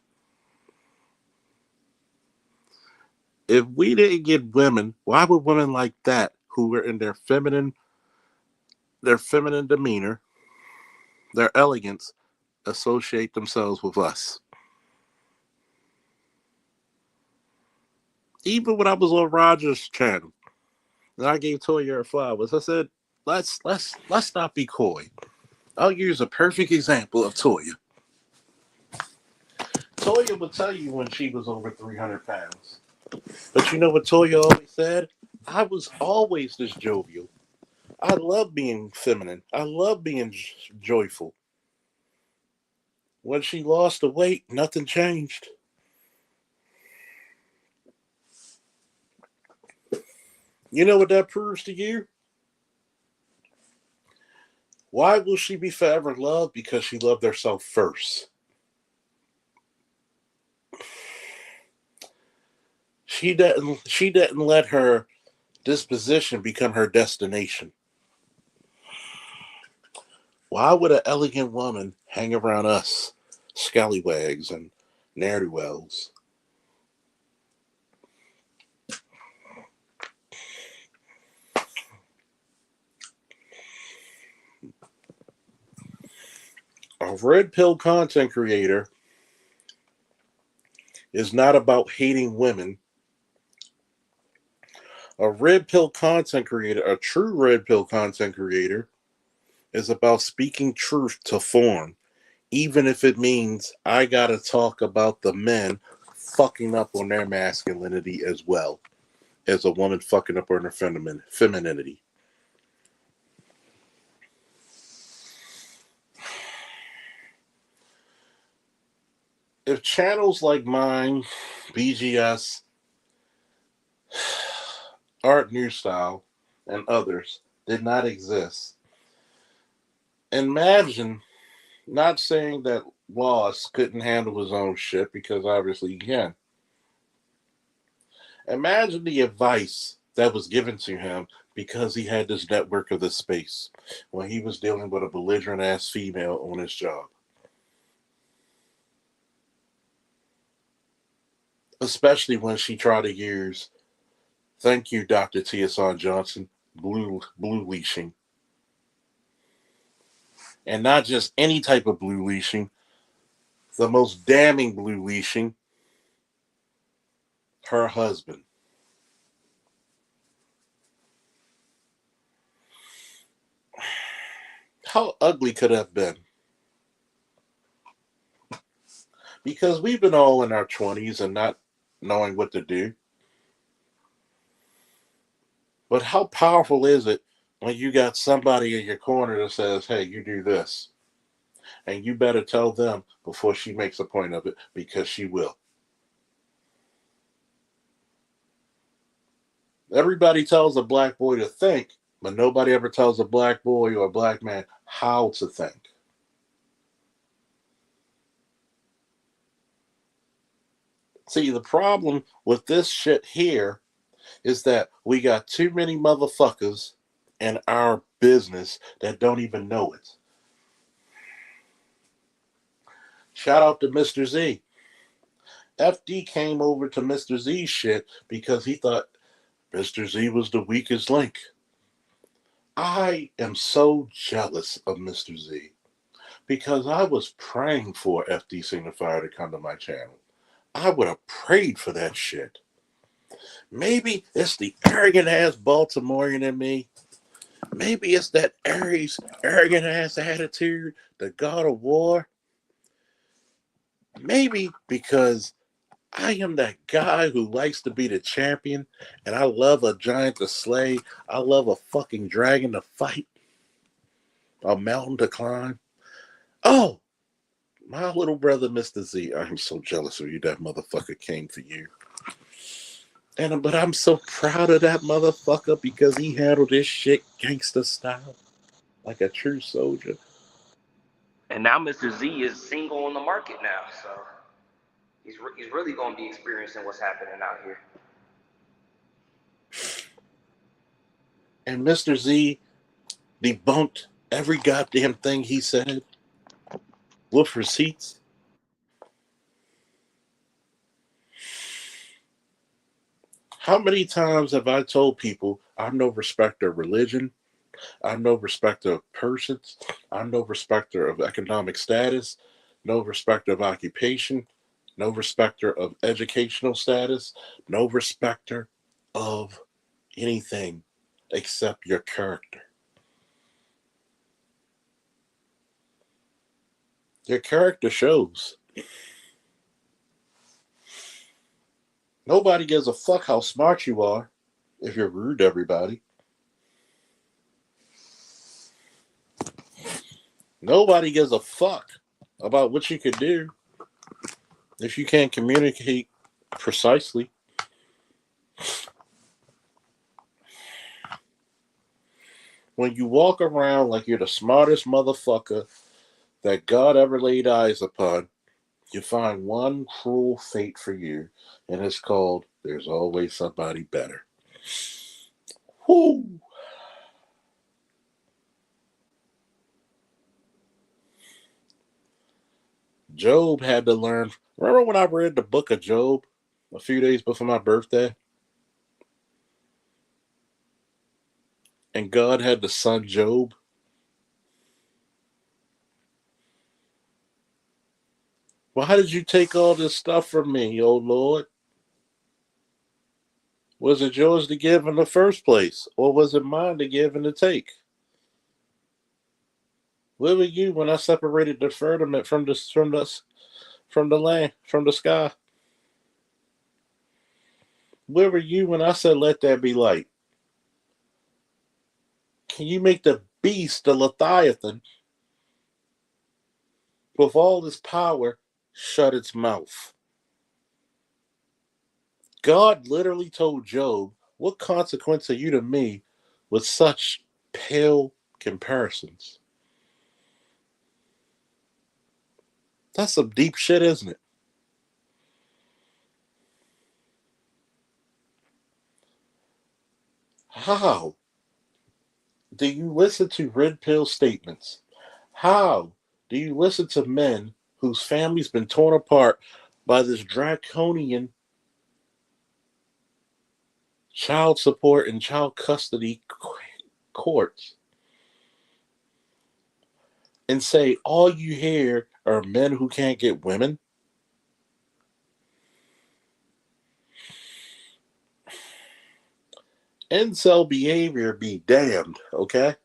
If we didn't get women, why would women like that who were in their feminine demeanor, their elegance, associate themselves with us? Even when I was on Roger's channel, and I gave Toya her flowers, I said, let's not be coy. I'll use a perfect example of Toya. Toya would tell you when she was over 300 pounds. But you know what Toya always said? I was always this jovial. I love being feminine. I love being joyful. When she lost the weight, nothing changed. You know what that proves to you? Why will she be forever loved? Because she loved herself first. She didn't let her disposition become her destination. Why would an elegant woman hang around us, scallywags and ne'er-do-wells? A red pill content creator is not about hating women. A red pill content creator, a true red pill content creator, is about speaking truth to form, even if it means I gotta talk about the men fucking up on their masculinity as well as a woman fucking up on her femininity. If channels like mine, BGS, Art New Style, and others did not exist, imagine, not saying that Loss couldn't handle his own shit, because obviously he can. Imagine the advice that was given to him because he had this network of this space when he was dealing with a belligerent ass female on his job. Especially when she tried to use, thank you, Dr. T.S.R. Johnson, blue leashing. And not just any type of blue leashing, the most damning blue leashing, her husband. How ugly could it have been? Because we've been all in our 20s and not knowing what to do. But how powerful is it when you got somebody in your corner that says, hey, you do this? And you better tell them before she makes a point of it, because she will. Everybody tells a black boy to think, but nobody ever tells a black boy or a black man how to think. See, the problem with this shit here is that we got too many motherfuckers in our business that don't even know it. Shout out to Mr. Z. FD came over to Mr. Z's shit because he thought Mr. Z was the weakest link. I am so jealous of Mr. Z because I was praying for FD Signifier to come to my channel. I would have prayed for that shit. Maybe it's the arrogant ass Baltimorean in me. Maybe it's that Aries arrogant ass attitude, the God of War. Maybe because I am that guy who likes to be the champion, and I love a giant to slay. I love a fucking dragon to fight, a mountain to climb. Oh, my little brother, Mr. Z, I'm so jealous of you. That motherfucker came for you. But I'm so proud of that motherfucker because he handled this shit gangster style like a true soldier. And now Mr. Z is single on the market now, so he's really going to be experiencing what's happening out here. And Mr. Z debunked every goddamn thing he said with receipts. How many times have I told people I'm no respecter of religion, I'm no respecter of persons, I'm no respecter of economic status, no respecter of occupation, no respecter of educational status, no respecter of anything except your character. Your character shows. Nobody gives a fuck how smart you are if you're rude to everybody. Nobody gives a fuck about what you could do if you can't communicate precisely. When you walk around like you're the smartest motherfucker that God ever laid eyes upon, you find one cruel fate for you, and it's called there's always somebody better. Whoo! Job had to learn. Remember when I read the book of Job a few days before my birthday? And God had the son Job. Why did you take all this stuff from me, oh Lord? Was it yours to give in the first place, or was it mine to give and to take? Where were you when I separated the firmament from the land, from the sky? Where were you when I said, "Let there be light"? Can you make the beast, the Leviathan, with all this power, shut its mouth? God literally told Job, "What consequence are you to me with such pale comparisons?" That's some deep shit, isn't it? How do you listen to red pill statements? How do you listen to men whose families been torn apart by this draconian child support and child custody courts and say all you hear are men who can't get women? Incel behavior be damned, okay?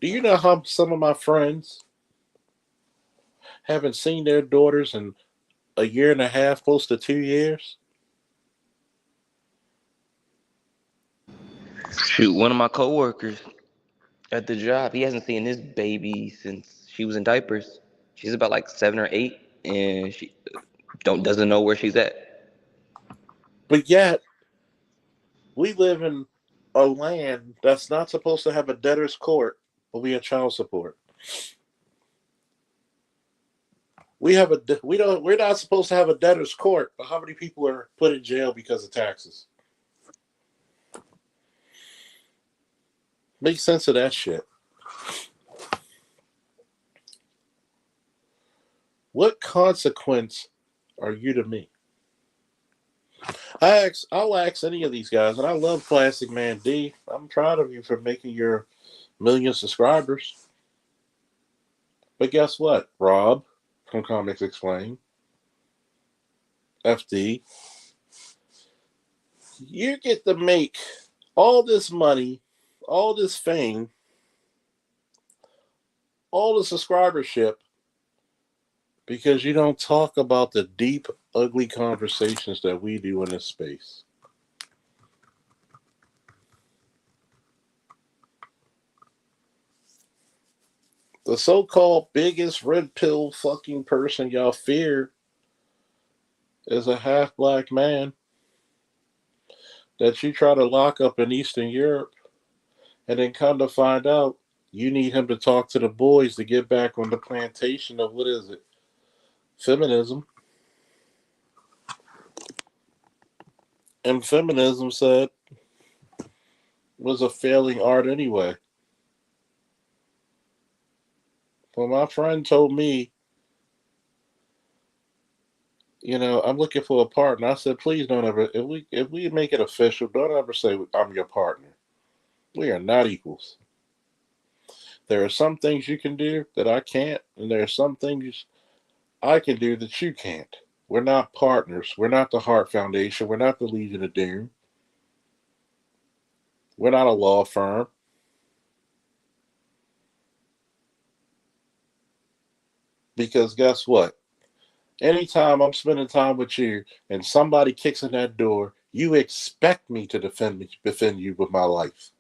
Do you know how some of my friends haven't seen their daughters in a year and a half, close to 2 years? Shoot, one of my coworkers at the job, he hasn't seen his baby since she was in diapers. She's about like 7 or 8, and she doesn't know where she's at. But yet, we live in a land that's not supposed to have a debtor's court, but we have child support. We're not supposed to have a debtor's court, but how many people are put in jail because of taxes? Make sense of that shit. What consequence are you to me? I'll ask any of these guys, and I love Plastic Man D. I'm proud of you for making your million subscribers. But guess what, Rob from Comics Explain, FD, you get to make all this money, all this fame, all the subscribership because you don't talk about the deep, ugly conversations that we do in this space. The so-called biggest red pill fucking person y'all fear is a half black man that you try to lock up in Eastern Europe, and then come to find out you need him to talk to the boys to get back on the plantation of, what is it, feminism. And feminism said was a failing art anyway. Well, my friend told me, I'm looking for a partner. I said, please don't ever, if we make it official, don't ever say I'm your partner. We are not equals. There are some things you can do that I can't, and there are some things I can do that you can't. We're not partners. We're not the Heart Foundation. We're not the Legion of Doom. We're not a law firm. Because guess what? Anytime I'm spending time with you and somebody kicks in that door, you expect me to defend you with my life.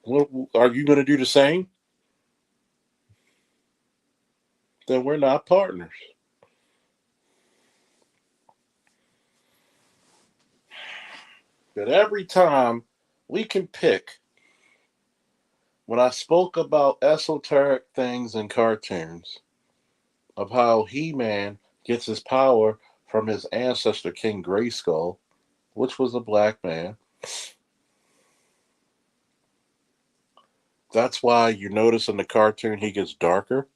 Well, are you going to do the same? Then we're not partners. But every time we can pick, when I spoke about esoteric things in cartoons, of how He-Man gets his power from his ancestor King Grayskull, which was a black man. That's why you notice in the cartoon he gets darker.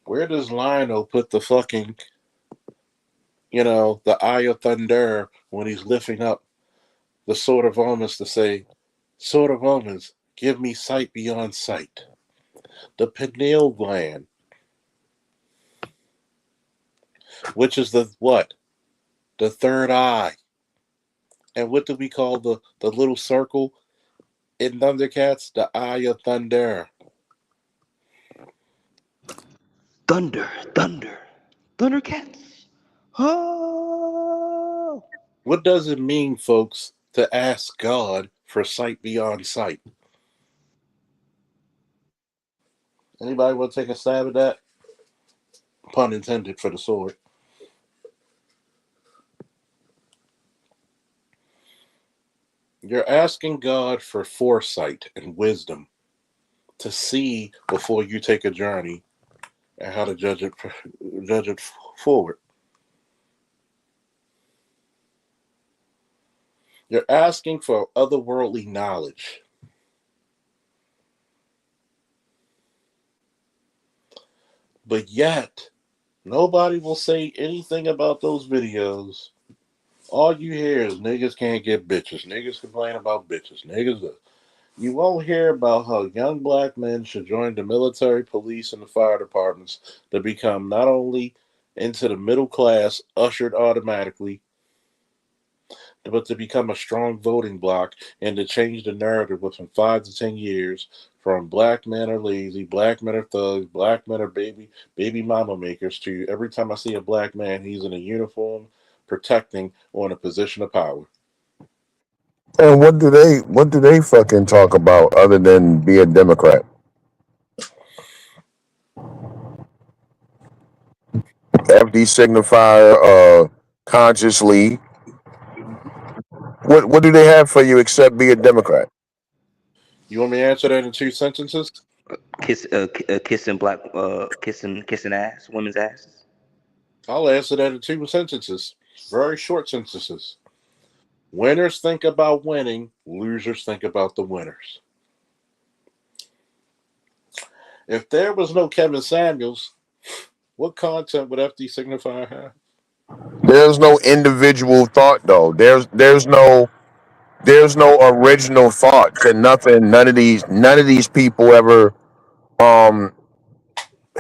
Where does Lionel put the fucking, the Eye of Thunder when he's lifting up the Sword of Omens to say, Sword of Omens, give me sight beyond sight. The pineal gland, which is the what? The third eye. And what do we call the little circle in Thundercats? The Eye of Thunder. Thunder, thunder, Thundercats. Oh. What does it mean, folks, to ask God for sight beyond sight? Anybody want to take a stab at that? Pun intended for the sword. You're asking God for foresight and wisdom to see before you take a journey and how to judge it forward. You're asking for otherworldly knowledge. But yet, nobody will say anything about those videos. All you hear is niggas can't get bitches. Niggas complain about bitches. Niggas. You won't hear about how young black men should join the military, police, and the fire departments to become not only into the middle class, ushered automatically, but to become a strong voting bloc and to change the narrative within 5 to 10 years from black men are lazy, black men are thugs, black men are baby mama makers to every time I see a black man, he's in a uniform protecting or in a position of power. And what do they fucking talk about other than be a Democrat? FD signifier, consciously. What do they have for you except be a Democrat? You want me to answer that in 2 sentences? Kissing kissing ass, women's asses. I'll answer that in 2 sentences. Very short sentences. Winners think about winning, losers think about the winners. If there was no Kevin Samuels, what content would FD Signifier have? There's no individual thought though. There's no original thought to nothing. None of these people ever um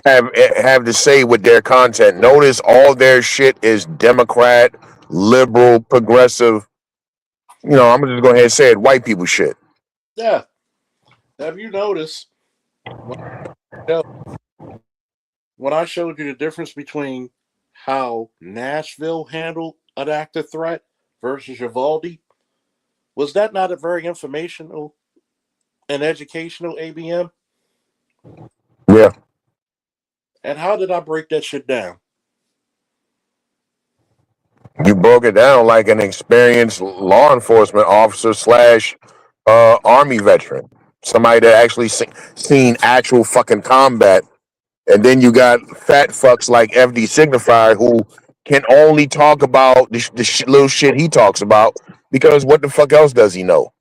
have to say with their content. Notice all their shit is Democrat, liberal, progressive. You know, I'm gonna just go ahead and say it, white people shit. Yeah. Have you noticed when I showed you the difference between how Nashville handled an active threat versus Uvalde? Was that not a very informational and educational ABM? Yeah. And how did I break that shit down? You broke it down like an experienced law enforcement officer slash army veteran, somebody that actually seen actual fucking combat. And then you got fat fucks like FD Signifier who can only talk about the little shit he talks about because what the fuck else does he know?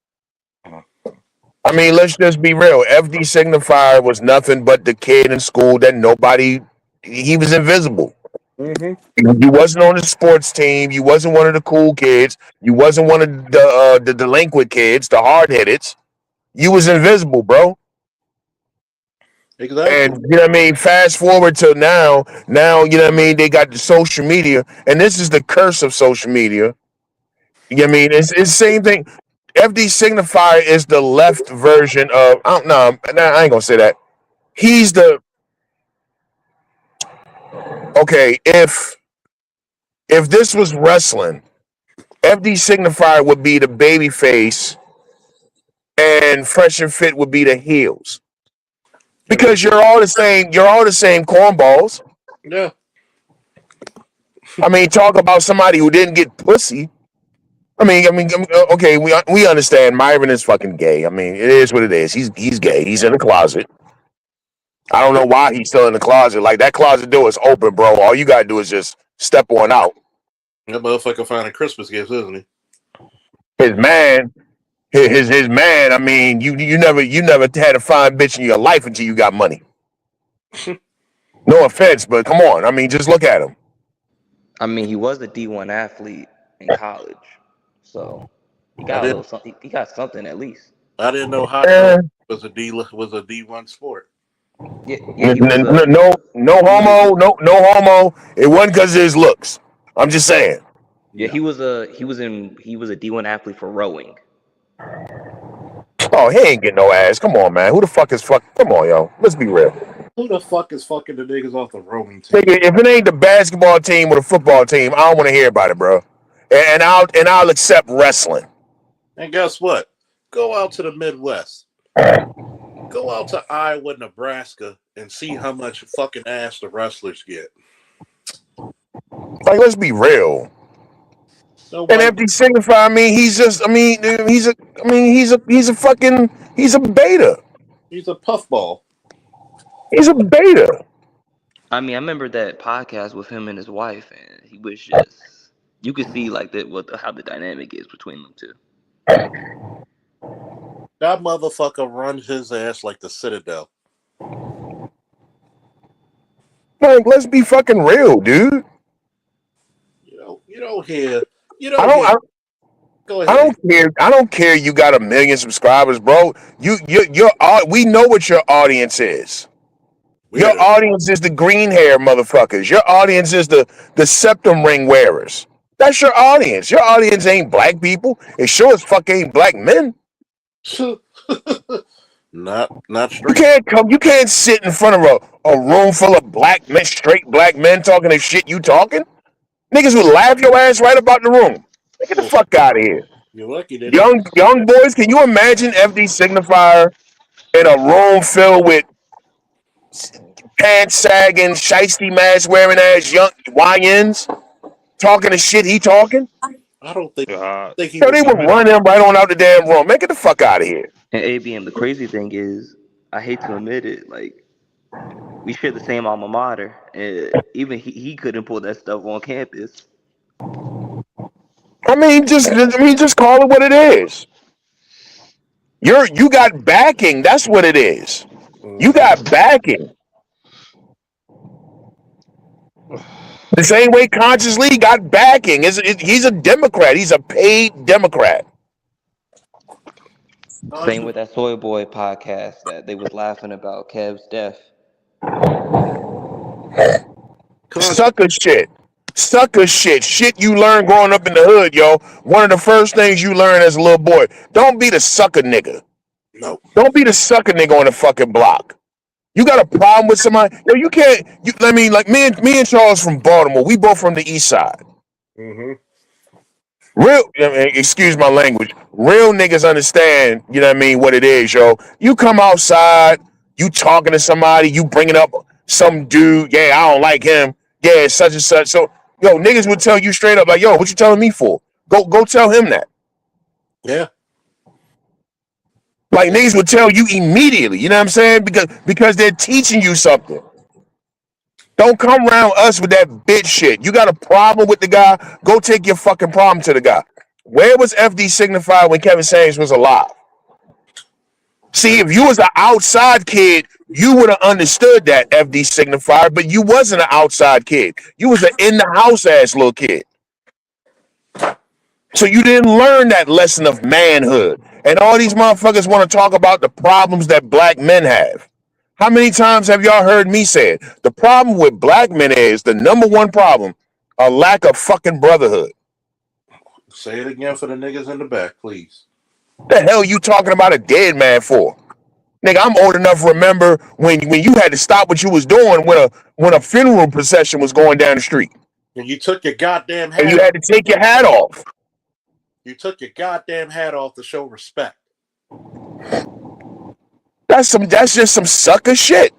I mean, let's just be real. FD Signifier was nothing but the kid in school that nobody. He was invisible. Mm-hmm. You wasn't on the sports team. You wasn't one of the cool kids. You wasn't one of the delinquent kids, the hard headed. You was invisible, bro. Exactly. And you know what I mean. Fast forward to now. Now you know what I mean. They got the social media, and this is the curse of social media. You know what I mean. It's the same thing. FD Signifier is the left version of. I don't know. I ain't gonna say that. He's the okay. If this was wrestling, FD Signifier would be the baby face and Fresh and Fit would be the heels. Because you're all the same cornballs. Yeah. I mean, talk about somebody who didn't get pussy. I mean, okay, we understand Myron is fucking gay. I mean, it is what it is. He's gay. He's in the closet. I don't know why he's still in the closet. Like that closet door is open, bro. All you gotta do is just step on out. That motherfucker finding Christmas gifts, isn't he? His man. His man. I mean, you never had a fine bitch in your life until you got money. No offense, but come on. I mean, just look at him. I mean, he was a D1 athlete in college, so he got a little something. He got something at least. I didn't know how. was a D1 sport. Yeah, yeah, he was No homo, no homo. It wasn't because of his looks. I'm just saying. yeah, No. he was a D1 athlete for rowing. Oh, he ain't getting no ass. Come on, man. Who the fuck is fuck? Come on, yo. Let's be real. Who the fuck is fucking the niggas off the rowing team? Nigga, if it ain't the basketball team or the football team, I don't want to hear about it, bro. And I'll accept wrestling. And guess what? Go out to the Midwest. Go out to Iowa, Nebraska, and see how much fucking ass the wrestlers get. Like, let's be real. Nobody, And FD Signify, I mean, he's a beta. he's a puffball. He's a beta. I mean, I remember that podcast with him and his wife, and he was just you could see like how the dynamic is between them two. That motherfucker runs his ass like the Citadel. Like, let's be fucking real, dude. You don't hear. Go ahead. I don't care. You got 1 million subscribers, bro. We know what your audience is. Your audience is the green hair motherfuckers. Your audience is the septum ring wearers. That's your audience. Your audience ain't black people. It sure as fuck ain't black men. not straight. You can't sit in front of a room full of black men, straight black men talking the shit you talking. Niggas would laugh your ass right about the room. Get the fuck out of here. You're lucky that Young boys, can you imagine FD Signifier in a room filled with pants sagging, shiesty mask wearing ass young YNs talking the shit he talking? I don't think. He They would run him right on out the damn room. Make it the fuck out of here. And ABM, the crazy thing is, I hate to admit it, like we share the same alma mater, and even he couldn't pull that stuff on campus. I mean, just call it what it is. You got backing. That's what it is. You got backing. The same way Conscious Lee got backing. He's a Democrat. He's a paid Democrat. Same with that Soy Boy podcast that they was laughing about Kev's death. Sucker shit. Shit you learn growing up in the hood, yo. One of the first things you learn as a little boy. Don't be the sucker nigga. No. Don't be the sucker nigga on the fucking block. You got a problem with somebody? Yo, you can't. Like me and Charles from Baltimore. We both from the East Side. Mm-hmm. Excuse my language. Real niggas understand. You know what I mean? What it is, yo. You come outside. You talking to somebody. You bringing up some dude. Yeah, I don't like him. Yeah, such and such. So, yo, niggas would tell you straight up, like, yo, what you telling me for? Go tell him that. Yeah. Like, niggas would tell you immediately, you know what I'm saying? Because they're teaching you something. Don't come around us with that bitch shit. You got a problem with the guy, go take your fucking problem to the guy. Where was FD Signify when Kevin Samuels was alive? See, if you was an outside kid, you would have understood that FD Signifier, but you wasn't an outside kid. You was an in-the-house ass little kid. So you didn't learn that lesson of manhood. And all these motherfuckers want to talk about the problems that black men have. How many times have y'all heard me say it? The problem with black men is, the number one problem, a lack of fucking brotherhood. Say it again for the niggas in the back, please. The hell you talking about a dead man for? Nigga, I'm old enough to remember when you had to stop what you was doing when a funeral procession was going down the street. And you took your goddamn hat and you had to take your hat off. You took your goddamn hat off to show respect. That's just some sucker shit.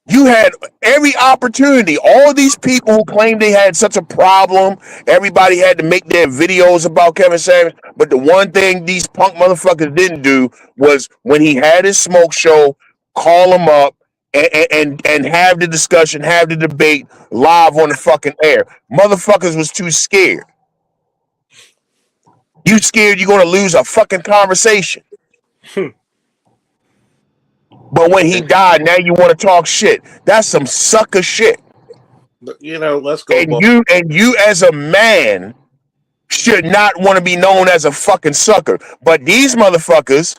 You had every opportunity. All these people who claimed they had such a problem, everybody had to make their videos about Kevin Samuels. But the one thing these punk motherfuckers didn't do was, when he had his smoke show, call him up and have the discussion, have the debate live on the fucking air. Motherfuckers was too scared. You scared you're going to lose a fucking conversation. But when he died, now you want to talk shit. That's some sucker shit. You know, let's go. And you as a man should not want to be known as a fucking sucker. But these motherfuckers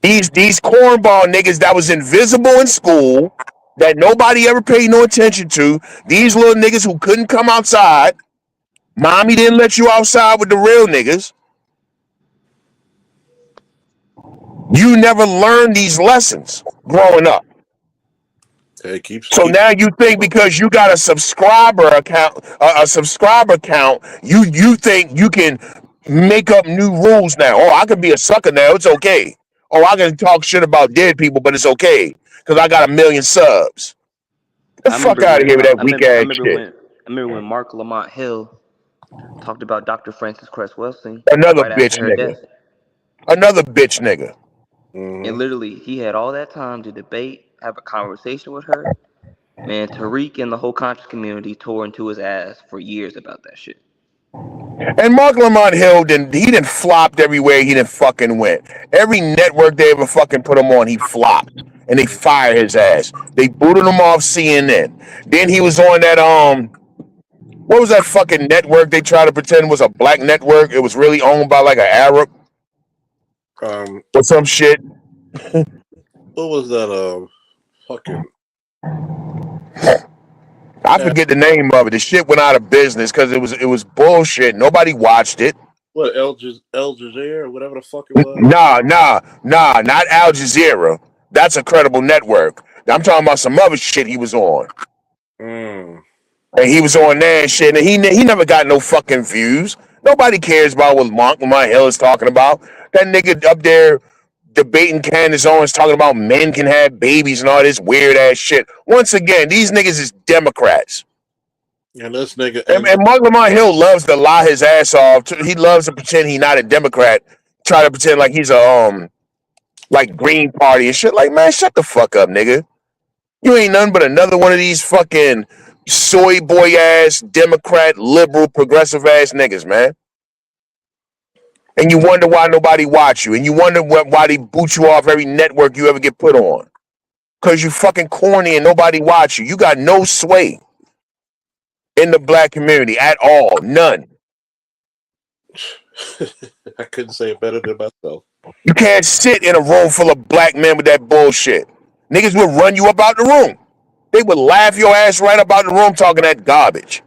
These cornball niggas that was invisible in school, that nobody ever paid no attention to. These little niggas who couldn't come outside. Mommy didn't let you outside with the real niggas. You never learned these lessons growing up. Hey, So now you think because you got a subscriber account, a subscriber count, you think you can make up new rules now. Oh, I could be a sucker now. It's okay. Oh, I can talk shit about dead people, but it's okay because I got 1 million subs. Get the I fuck remember out of when here with uh, that weak ass shit. I remember when Mark Lamont Hill talked about Dr. Frances Cress Welsing Another right after bitch her nigga. death. Another bitch nigga. And Mm-hmm. literally, he had all that time to debate, have a conversation with her. Man, Tariq and the whole conscious community tore into his ass for years about that shit. And Mark Lamont Hill he didn't flopped everywhere he didn't fucking went. Every network they ever fucking put him on, he flopped. And they fired his ass. They booted him off CNN. Then he was on that what was that fucking network they tried to pretend was a black network? It was really owned by like an Arab Um, or some shit. what was that? Fucking. I forget the name of it. The shit went out of business because it was bullshit. Nobody watched it. What El Jazeera or whatever the fuck it was. Nah, not Al Jazeera. That's a credible network. I'm talking about some other shit he was on. Mm. And he was on there and shit, and he never got no fucking views. Nobody cares about what Mark Lamont Hill is talking about. That nigga up there debating Candace Owens talking about men can have babies and all this weird ass shit. Once again, these niggas is Democrats. And this nigga And Mark Lamont Hill loves to lie his ass off. He loves to pretend he's not a Democrat. Try to pretend like he's a like Green Party and shit. Like, man, shut the fuck up, nigga. You ain't nothing but another one of these fucking soy boy ass Democrat, liberal, progressive ass niggas, man. And you wonder why nobody watch you, and you wonder why they boot you off every network you ever get put on. Cause you fucking corny and nobody watch you. You got no sway in the black community at all, none. I couldn't say it better than myself. You can't sit in a room full of black men with that bullshit. Niggas would run you up out the room. They would laugh your ass right up out the room talking that garbage.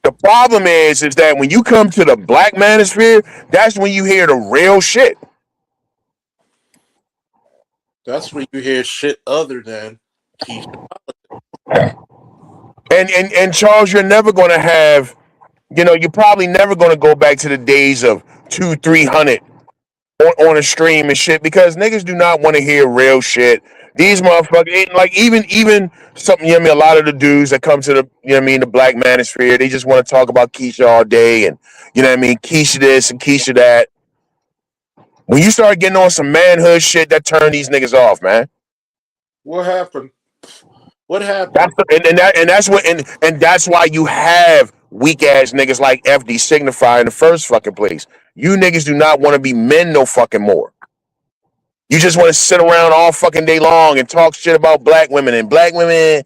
The problem is that when you come to the black manosphere, that's when you hear the real shit. That's when you hear shit other than Keisha. And Charles, you're never gonna have, you're probably never gonna go back to the days of 200-300 on a stream and shit because niggas do not want to hear real shit. These motherfuckers, like even something, a lot of the dudes that come to the, the black manosphere, they just want to talk about Keisha all day and, Keisha this and Keisha that. When you start getting on some manhood shit, that turn these niggas off, man. What happened? What happened? That's why you have weak ass niggas like FD Signify in the first fucking place. You niggas do not want to be men no fucking more. You just want to sit around all fucking day long and talk shit about black women and black women,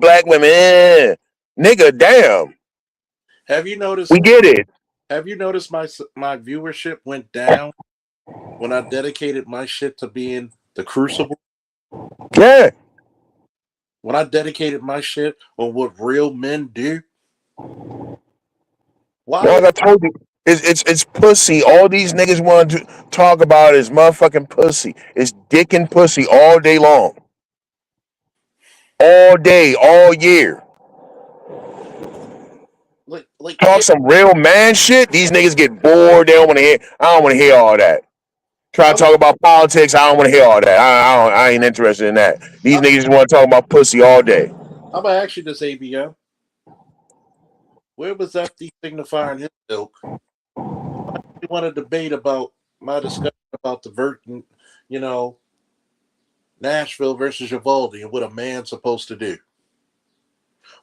black women, nigga, damn. Have you noticed? We get it. Have you noticed my viewership went down when I dedicated my shit to being the Crucible? Yeah. When I dedicated my shit on what real men do. Why? Like I told you, it's pussy. All these niggas want to talk about is motherfucking pussy. It's dick and pussy all day long. All day, all year. Like Talk some real man shit. These niggas get bored. They don't want to hear. I don't want to hear all that. Try to talk about politics. I don't want to hear all that. I ain't interested in that. These niggas want to talk about pussy all day. I'm gonna ask you this, ABM. Where was FD Signify and his ilk? You want to debate about my discussion about the Burton, Nashville versus Uvalde and what a man's supposed to do?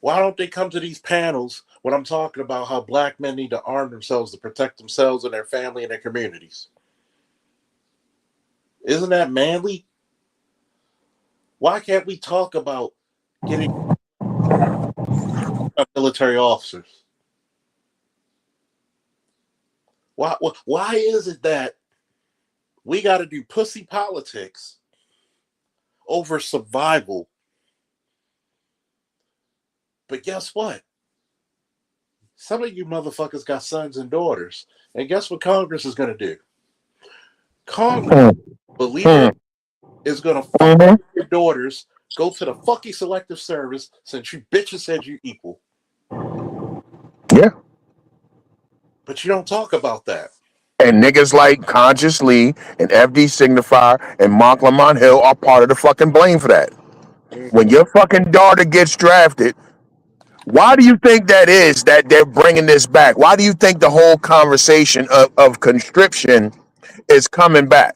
Why don't they come to these panels when I'm talking about how black men need to arm themselves to protect themselves and their family and their communities? Isn't that manly? Why can't we talk about getting military officers? Why is it that We got to do pussy politics over survival. But guess what? Some of you motherfuckers got sons and daughters. And guess what Congress is going to do? Congress, believe it, is going to fuck your daughters, go to the fucking selective service since you bitches said you equal. Yeah. But you don't talk about that. And niggas like Conscious Lee and FD Signifier and Mark Lamont Hill are part of the fucking blame for that. When your fucking daughter gets drafted, why do you think that is that they're bringing this back? Why do you think the whole conversation of conscription is coming back?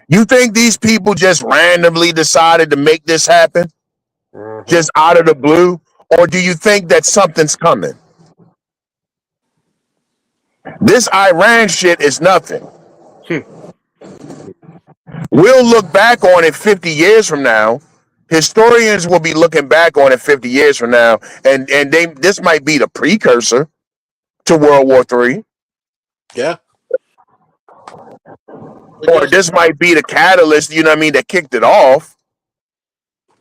You think these people just randomly decided to make this happen just out of the blue? Or do you think that something's coming? This Iran shit is nothing. We'll look back on it 50 years from now. Historians will be looking back on it 50 years from now, and this might be the precursor to World War III. Yeah. Or this might be the catalyst, you know what I mean, that kicked it off.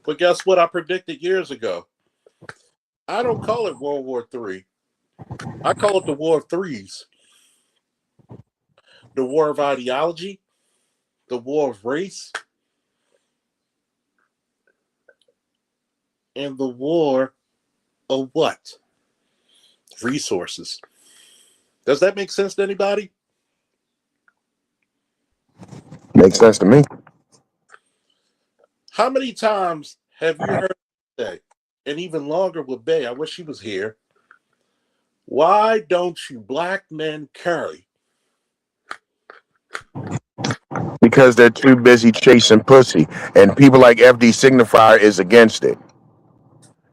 But guess what I predicted years ago? I don't call it World War III. I call it the War of Threes. The war of ideology, the war of race, and the war of what? Resources. Does that make sense to anybody? Makes sense to me. How many times have you heard that? And even longer with Bay, I wish she was here. Why don't you black men carry? Because they're too busy chasing pussy. And people like FD Signifier is against it.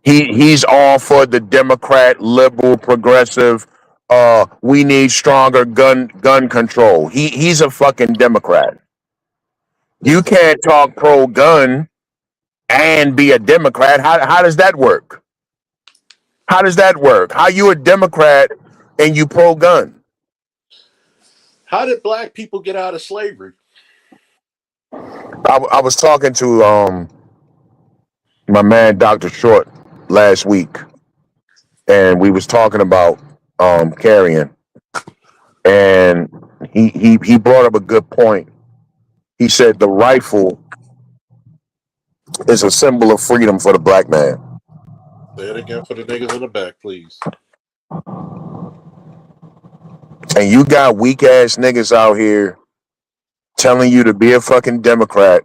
He's all for the Democrat, liberal, progressive, we need stronger gun control. He's a fucking Democrat. You can't talk pro-gun and be a Democrat. How does that work? How does that work? How you a Democrat and you pro-gun? How did black people get out of slavery? I was talking to my man Dr. Short last week, and we was talking about carrying, and he brought up a good point. He said the rifle is a symbol of freedom for the black man. Say it again for the niggas in the back, please. And you got weak ass niggas out here telling you to be a fucking Democrat.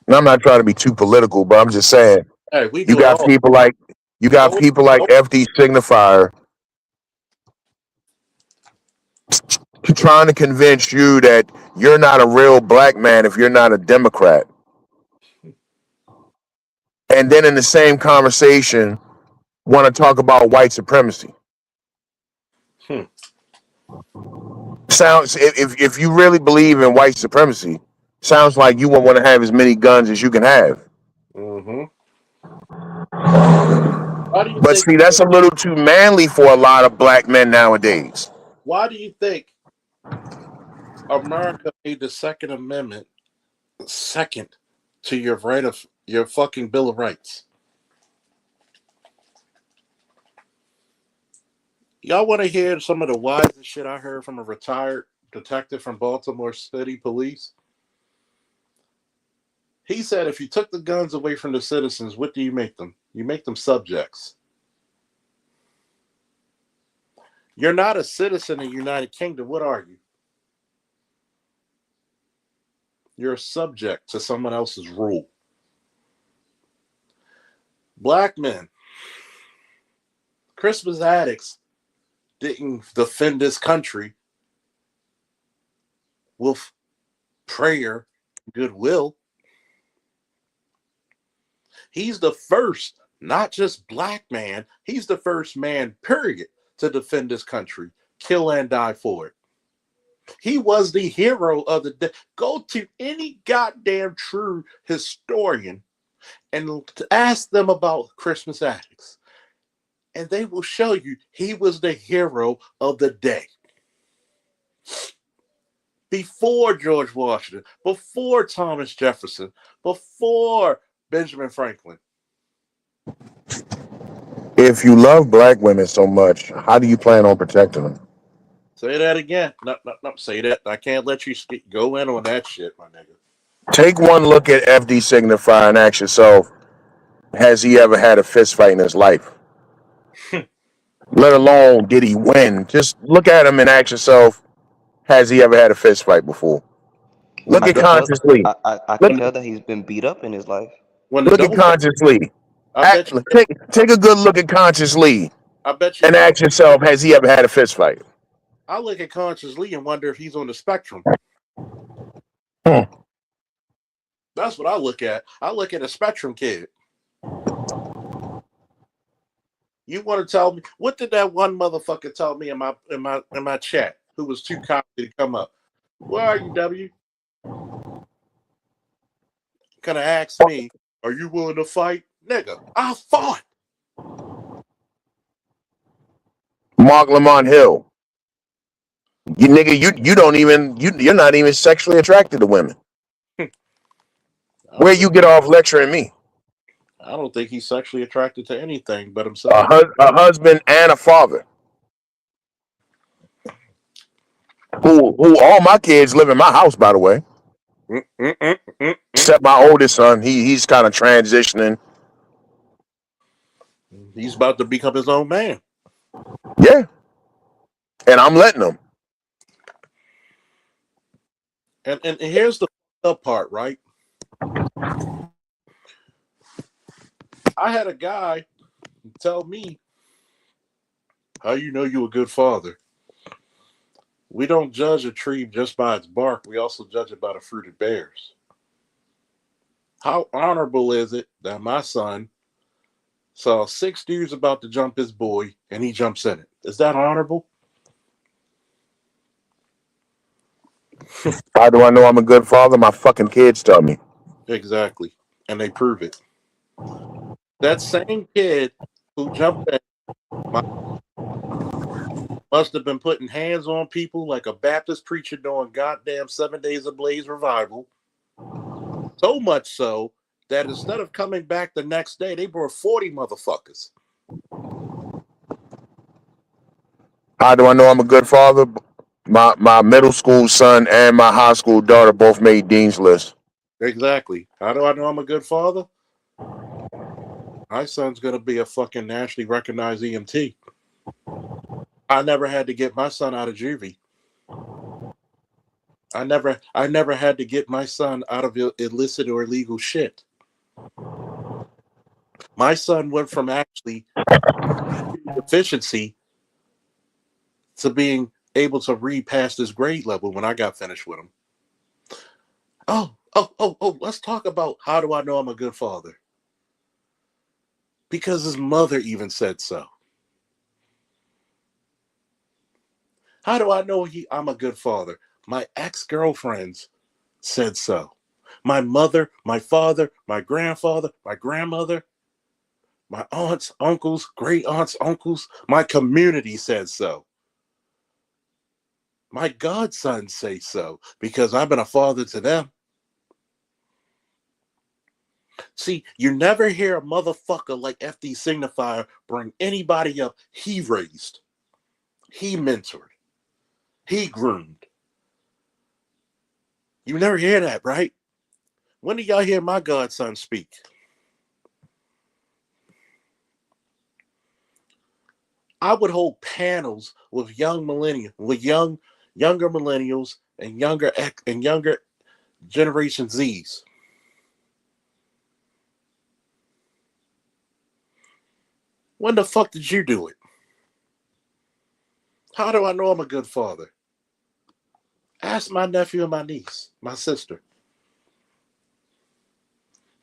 And I'm not trying to be too political, but I'm just saying, Hey, you got people like FD Signifier trying to convince you that you're not a real black man if you're not a Democrat. And then in the same conversation, want to talk about white supremacy. Sounds if you really believe in white supremacy, sounds like you want to have as many guns as you can have. But see, that's a little too manly for a lot of black men nowadays. Why do you think America made the Second Amendment second to your right of your fucking Bill of Rights? Y'all want to hear some of the wisest shit I heard from a retired detective from Baltimore City Police? He said if you took the guns away from the citizens, what do you make them? You make them subjects. You're not a citizen of the United Kingdom. What are you? You're a subject to someone else's rule. Black men, Christmas addicts didn't defend this country with prayer, goodwill. He's the first, not just black man, he's the first man, period, to defend this country, kill and die for it. He was the hero of the day. Go to any goddamn true historian and ask them about Christmas addicts, and they will show you he was the hero of the day. before George Washington, before Thomas Jefferson, before Benjamin Franklin. If you love black women so much, how do you plan on protecting them? Say that again. No, say that. I can't let you go in on that shit, my nigga. Take one look at FD Signify and ask yourself, has he ever had a fist fight in his life? Let alone did he win? Just look at him and ask yourself, has he ever had a fist fight before? When Look the I at can dope, tell. consciously. I Look, can tell that he's been beat up in his life. when the look at dope, consciously. I bet you. Take a good look at consciously I bet you and he. ask yourself, has he ever had a fist fight? I look at Conscious Lee and wonder if he's on the spectrum. Hmm. That's what I look at. I look at a spectrum kid. You want to tell me what did that one motherfucker tell me in my chat who was too cocky to come up? Where are you, W? Kind of asked me, "Are you willing to fight, nigga?" I fought. Mark Lamont Hill. You nigga, you're not even sexually attracted to women. I Where don't you think get off lecturing me? I don't think he's sexually attracted to anything but A, himself. a husband and a father. Who all my kids live in my house, by the way. Mm-mm-mm-mm-mm. Except my oldest son. He's kind of transitioning. He's about to become his own man. Yeah. And I'm letting him. And here's the up part, right? I had a guy tell me, "How you know you a good father? We don't judge a tree just by its bark. We also judge it by the fruit it bears." How honorable is it that my son saw 6 dudes about to jump his boy and he jumps in it? Is that honorable? How do I know I'm a good father? My fucking kids tell me. Exactly. And they prove it. That same kid who jumped in must have been putting hands on people like a Baptist preacher doing goddamn 7 Days Ablaze revival. So much so that instead of coming back the next day, they brought 40 motherfuckers. How do I know I'm a good father? My middle school son and my high school daughter both made Dean's List. Exactly. How do I know I'm a good father? My son's going to be a fucking nationally recognized EMT. I never had to get my son out of juvie. I never had to get my son out of illicit or illegal shit. My son went from actually deficiency to being able to read past his grade level when I got finished with him. Oh, let's talk about how do I know I'm a good father? Because his mother even said so. How do I know I'm a good father? My ex-girlfriends said so. My mother, my father, my grandfather, my grandmother, my aunts, uncles, great aunts, uncles, my community said so. My godsons say so because I've been a father to them. See, you never hear a motherfucker like FD Signifier bring anybody up he raised, he mentored, he groomed. You never hear that, right? When do y'all hear my godson speak? I would hold panels with younger millennials and younger Generation Zs. When the fuck did you do it? How do I know I'm a good father? Ask my nephew and my niece, my sister.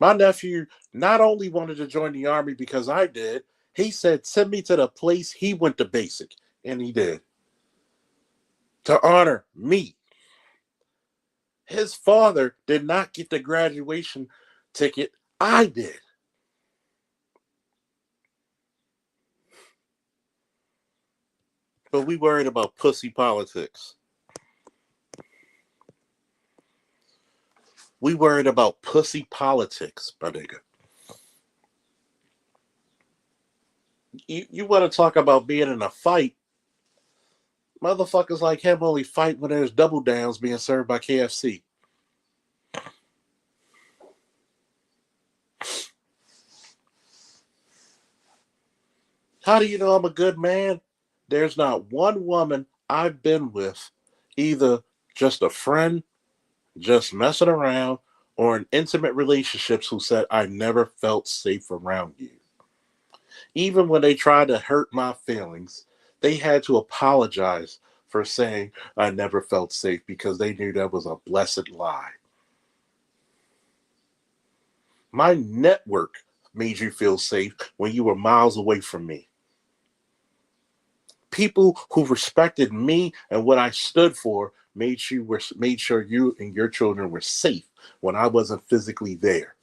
My nephew not only wanted to join the army because I did, he said, send me to the place he went to basic. And he did. To honor me. His father did not get the graduation ticket. I did. But we worried about pussy politics. We worried about pussy politics, my nigga. You want to talk about being in a fight? Motherfuckers like him only fight when there's double downs being served by KFC. How do you know I'm a good man? There's not one woman I've been with, either just a friend, just messing around, or in intimate relationships who said I never felt safe around you. Even when they tried to hurt my feelings, they had to apologize for saying I never felt safe because they knew that was a blessed lie. My network made you feel safe when you were miles away from me. People who respected me and what I stood for made sure you and your children were safe when I wasn't physically there,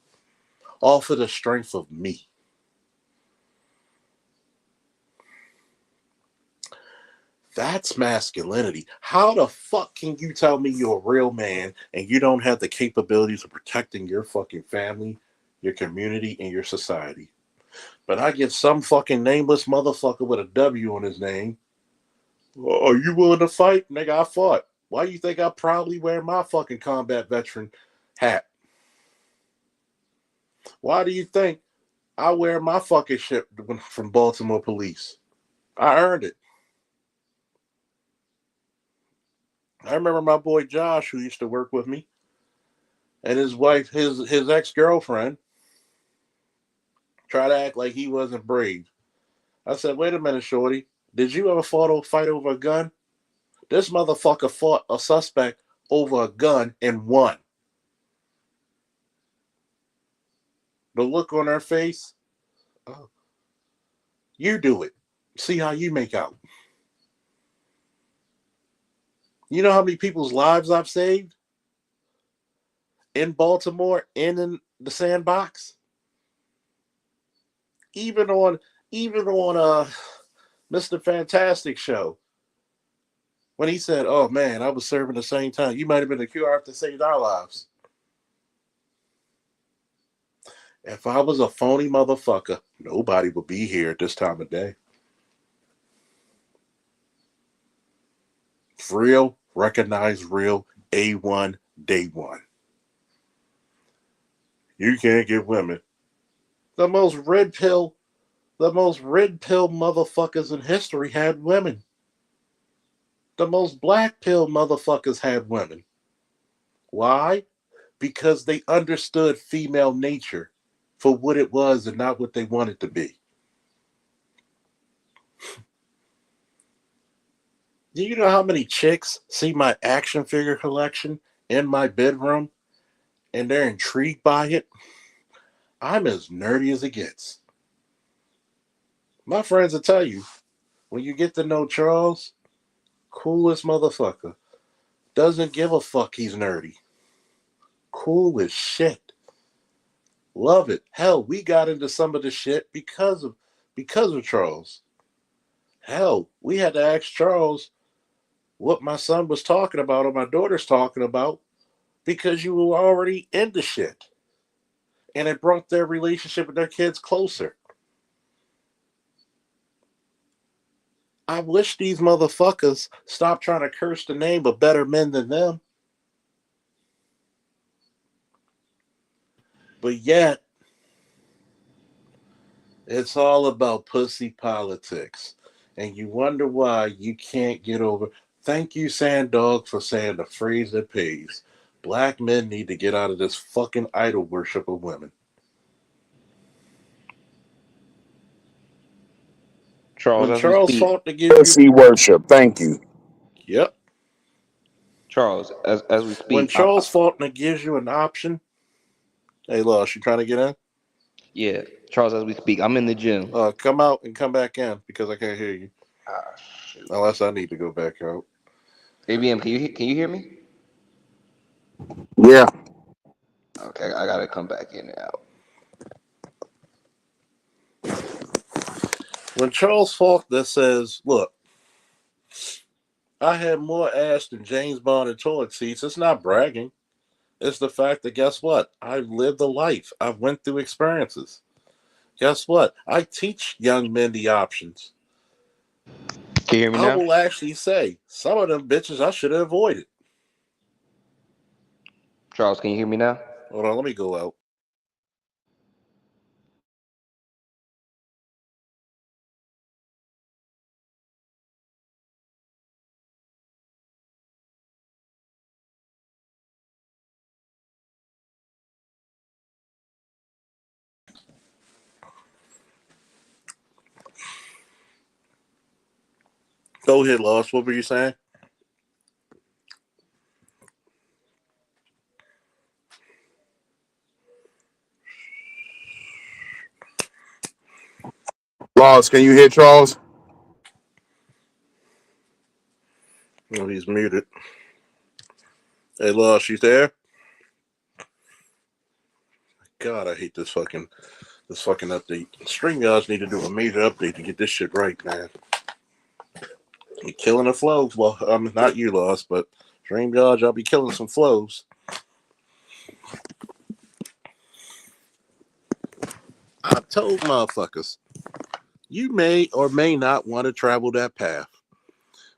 all for the strength of me. That's masculinity. How the fuck can you tell me you're a real man and you don't have the capabilities of protecting your fucking family, your community, and your society? But I get some fucking nameless motherfucker with a W on his name. Are you willing to fight? Nigga, I fought. Why do you think I proudly wear my fucking combat veteran hat? Why do you think I wear my fucking shit from Baltimore police? I earned it. I remember my boy Josh, who used to work with me, and his wife, his ex-girlfriend, tried to act like he wasn't brave. I said, wait a minute, shorty. Did you ever fight over a gun? This motherfucker fought a suspect over a gun and won. The look on her face, oh, you do it. See how you make out. You know how many people's lives I've saved? In Baltimore and in the sandbox? Even on Mr. Fantastic show. When he said, oh man, I was serving the same time. You might have been the QR that saved our lives. If I was a phony motherfucker, nobody would be here at this time of day. Real, recognize real, A1, day one. You can't get women. The most red pill motherfuckers in history had women. The most black pill motherfuckers had women. Why? Because they understood female nature for what it was and not what they wanted to be. Do you know how many chicks see my action figure collection in my bedroom and they're intrigued by it? I'm as nerdy as it gets. My friends will tell you, when you get to know Charles, coolest motherfucker. Doesn't give a fuck he's nerdy. Cool as shit. Love it. Hell, we got into some of the shit because of Charles. Hell, we had to ask Charles what my son was talking about or my daughter's talking about because you were already into shit. And it brought their relationship with their kids closer. I wish these motherfuckers stopped trying to curse the name of better men than them. But yet, it's all about pussy politics. And you wonder why you can't get over. Thank you, Sandog, for saying the phrase that pays. Black men need to get out of this fucking idol worship of women. Charles, When as we Charles speak, fought to give you... Pussy worship. Thank you. Yep. Charles, as we When speak, Charles Faulkner gives you an option... Hey, Losh, you trying to get in? yeah, Charles, as we speak, I'm in the gym. Come out and come back in because I can't hear you. Shoot. Unless I need to go back out. ABM, can you hear me? Yeah. Okay, I gotta come back in and out. When Charles Faulkner says, look, I had more ass than James Bond and toilet seats, it's not bragging. It's the fact that guess what? I've lived a life. I've went through experiences. Guess what? I teach young men the options. Can you hear me I now? will actually say some of them bitches I should have avoided. Charles, can you hear me now? Hold on, let me go out. Go ahead, Lost. What were you saying? Laws, can you hear Charles? Oh, he's muted. Hey, Lost, you there? God, I hate this fucking update. StreamYards need to do a major update to get this shit right, man. You're killing the flows. Well, not you, Lost, but StreamYards, y'all be killing some flows. I told motherfuckers, you may or may not want to travel that path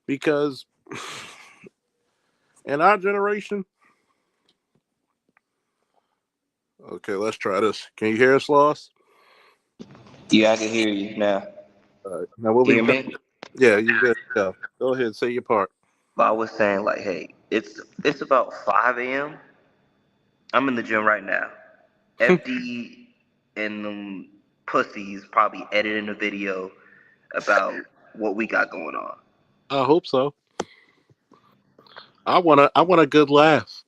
because in our generation, okay, let's try this. Can you hear us, Lost? Yeah, I can hear you now. All right. Now, what Can we you got? hear me? Yeah, you good. Yeah. Go ahead, say your part. But I was saying like, hey, it's about 5 a.m. I'm in the gym right now. FD and them pussies probably editing a video about what we got going on. I hope so. I want a good laugh.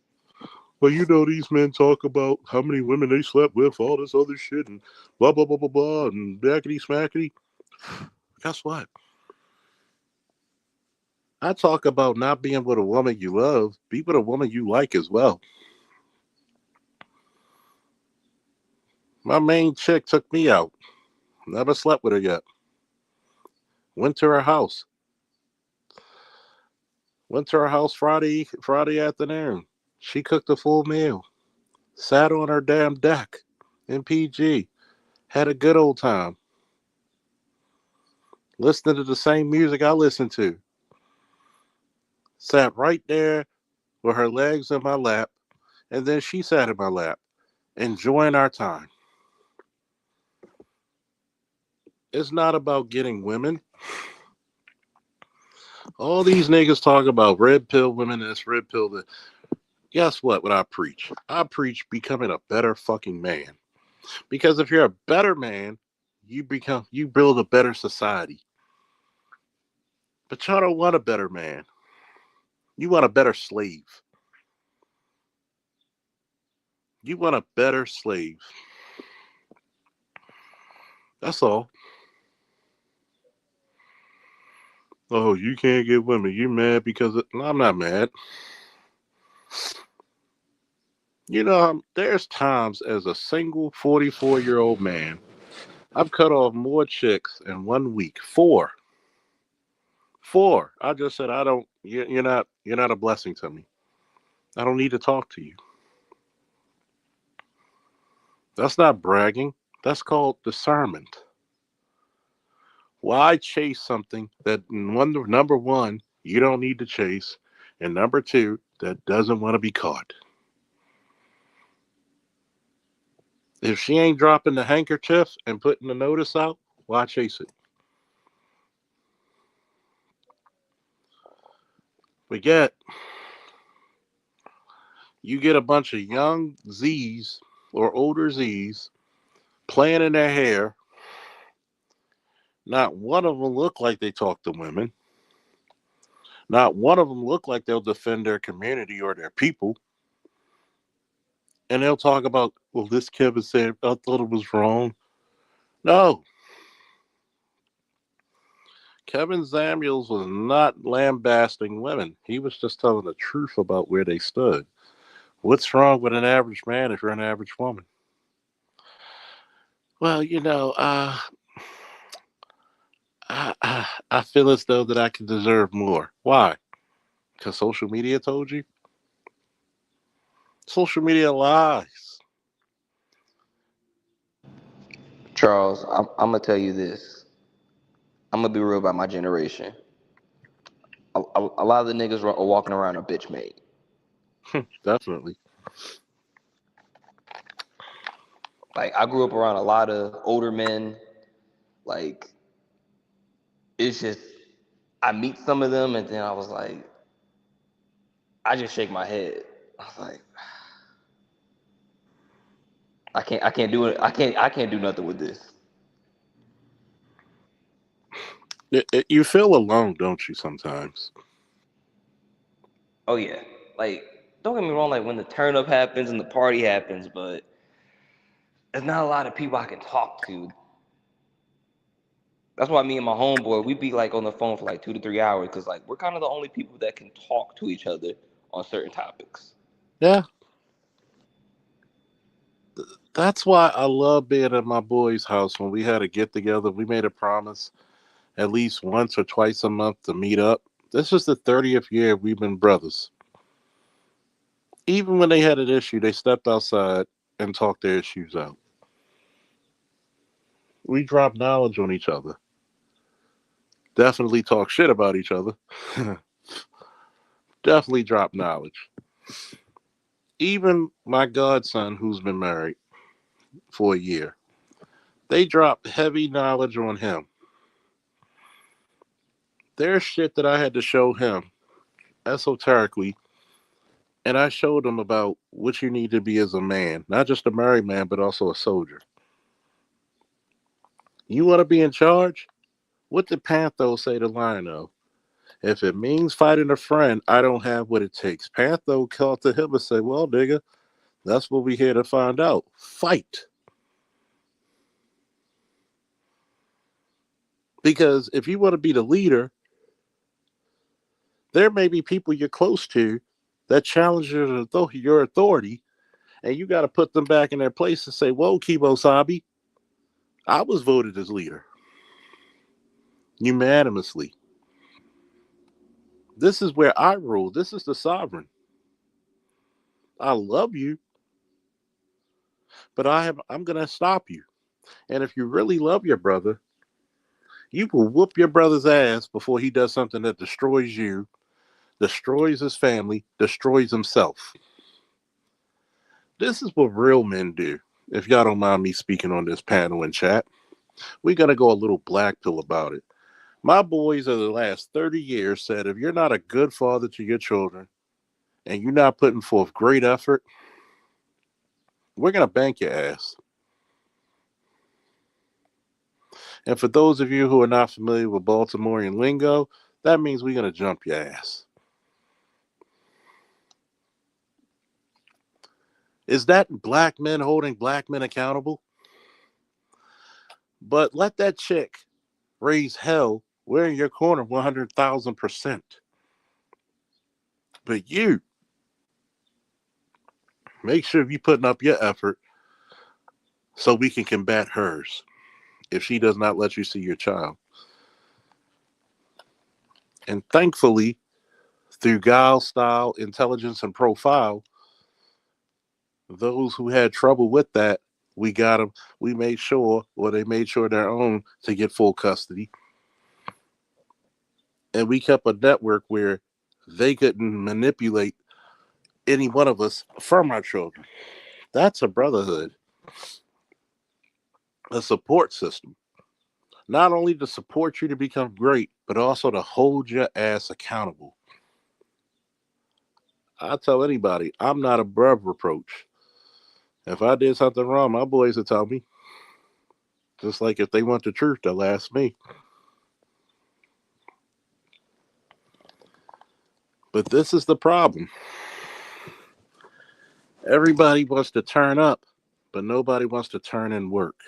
Well, you know, these men talk about how many women they slept with, all this other shit, and blah blah blah blah blah, and backety smackety. Guess what? I talk about not being with a woman you love. Be with a woman you like as well. My main chick took me out. Never slept with her yet. Went to her house. Went to her house Friday afternoon. She cooked a full meal. Sat on her damn deck in PG. Had a good old time. Listening to the same music I listen to. Sat right there with her legs in my lap, and then she sat in my lap, enjoying our time. It's not about getting women. All these niggas talk about red pill women, this red pill that. Guess what? What I preach? I preach becoming a better fucking man. Because if you're a better man, you build a better society. But y'all don't want a better man. You want a better slave. You want a better slave. That's all. Oh, you can't get women. You mad because no, I'm not mad. You know, there's times as a single 44-year-old man, I've cut off more chicks in 1 week. Four. Four. I just said I don't. You're not a blessing to me. I don't need to talk to you. That's not bragging. That's called discernment. Why chase something that number one you don't need to chase, and number two that doesn't want to be caught? If she ain't dropping the handkerchief and putting the notice out, why chase it? But yet, you get a bunch of young Z's or older Z's playing in their hair. Not one of them look like they talk to women. Not one of them look like they'll defend their community or their people. And they'll talk about, well, this Kevin said, I thought it was wrong. No, Kevin Samuels was not lambasting women. He was just telling the truth about where they stood. What's wrong with an average man if you're an average woman? Well, I feel as though that I can deserve more. Why? Because social media told you? Social media lies. Charles, I'm gonna tell you this. I'm gonna be real about my generation. A lot of the niggas are walking around a bitch made. Definitely. Like I grew up around a lot of older men. Like it's just I meet some of them and then I was like, I just shake my head. I was like, I can't do it. I can't do nothing with this. You feel alone, don't you, sometimes? Oh yeah. Like don't get me wrong, like when the turn up happens and the party happens, but there's not a lot of people I can talk to. That's why me and my homeboy, we be like on the phone for like 2 to 3 hours because like we're kind of the only people that can talk to each other on certain topics. Yeah. That's why I love being at my boy's house when we had a get together. We made a promise at least once or twice a month to meet up. This is the 30th year we've been brothers. Even when they had an issue, they stepped outside and talked their issues out. We dropped knowledge on each other. Definitely talk shit about each other. Definitely drop knowledge. Even my godson, who's been married for a year, they dropped heavy knowledge on him. There's shit that I had to show him esoterically, and I showed him about what you need to be as a man, not just a married man, but also a soldier. You want to be in charge? What did Pantho say to Lionel? If it means fighting a friend, I don't have what it takes. Pantho called to him and said, well, nigga, that's what we here to find out. Fight. Because if you want to be the leader, there may be people you're close to that challenge your authority, and you got to put them back in their place and say, whoa, Kibo Sabi, I was voted as leader unanimously. This is where I rule. This is the sovereign. I love you, but I'm gonna stop you. And if you really love your brother, you will whoop your brother's ass before he does something that destroys you, destroys his family, destroys himself. This is what real men do. If y'all don't mind me speaking on this panel and chat, we gotta go a little black pill about it. My boys of the last 30 years said if you're not a good father to your children and you're not putting forth great effort, we're gonna bank your ass. And for those of you who are not familiar with Baltimorean lingo, that means we're going to jump your ass. Is that black men holding black men accountable? But let that chick raise hell. We're in your corner 100,000%. But you, make sure you're putting up your effort so we can combat hers if she does not let you see your child. And thankfully, through guile, style, intelligence, and profile, those who had trouble with that, we got them. We made sure, or they made sure their own to get full custody. And we kept a network where they couldn't manipulate any one of us from our children. That's a brotherhood, a support system. Not only to support you to become great, but also to hold your ass accountable. I tell anybody, I'm not above reproach. If I did something wrong, my boys will tell me. Just like if they want the truth, they'll ask me. But this is the problem. Everybody wants to turn up, but nobody wants to turn in work.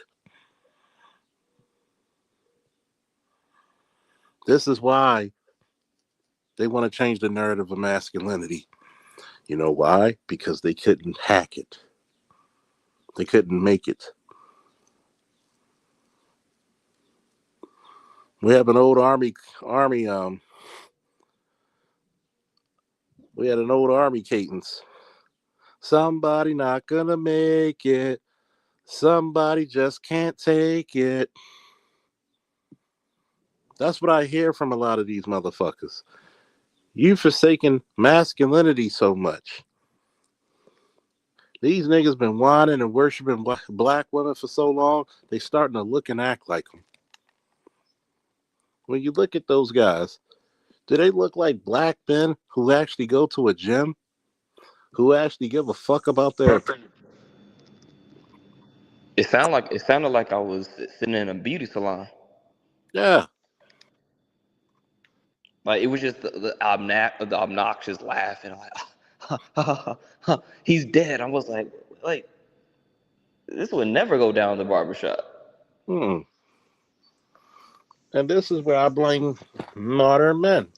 This is why they want to change the narrative of masculinity. You know why? Because they couldn't hack it. They couldn't make it. We have an old army we had an old army cadence. Somebody not gonna make it. Somebody just can't take it. That's what I hear from a lot of these motherfuckers. You forsaken masculinity so much. These niggas been whining and worshiping black women for so long, they starting to look and act like them. When you look at those guys, do they look like black men who actually go to a gym? Who actually give a fuck about their... It sounded like I was sitting in a beauty salon. Yeah. Like it was just the obnoxious laughing. Like, he's dead. I was like this would never go down the barbershop. Hmm. And this is where I blame modern men.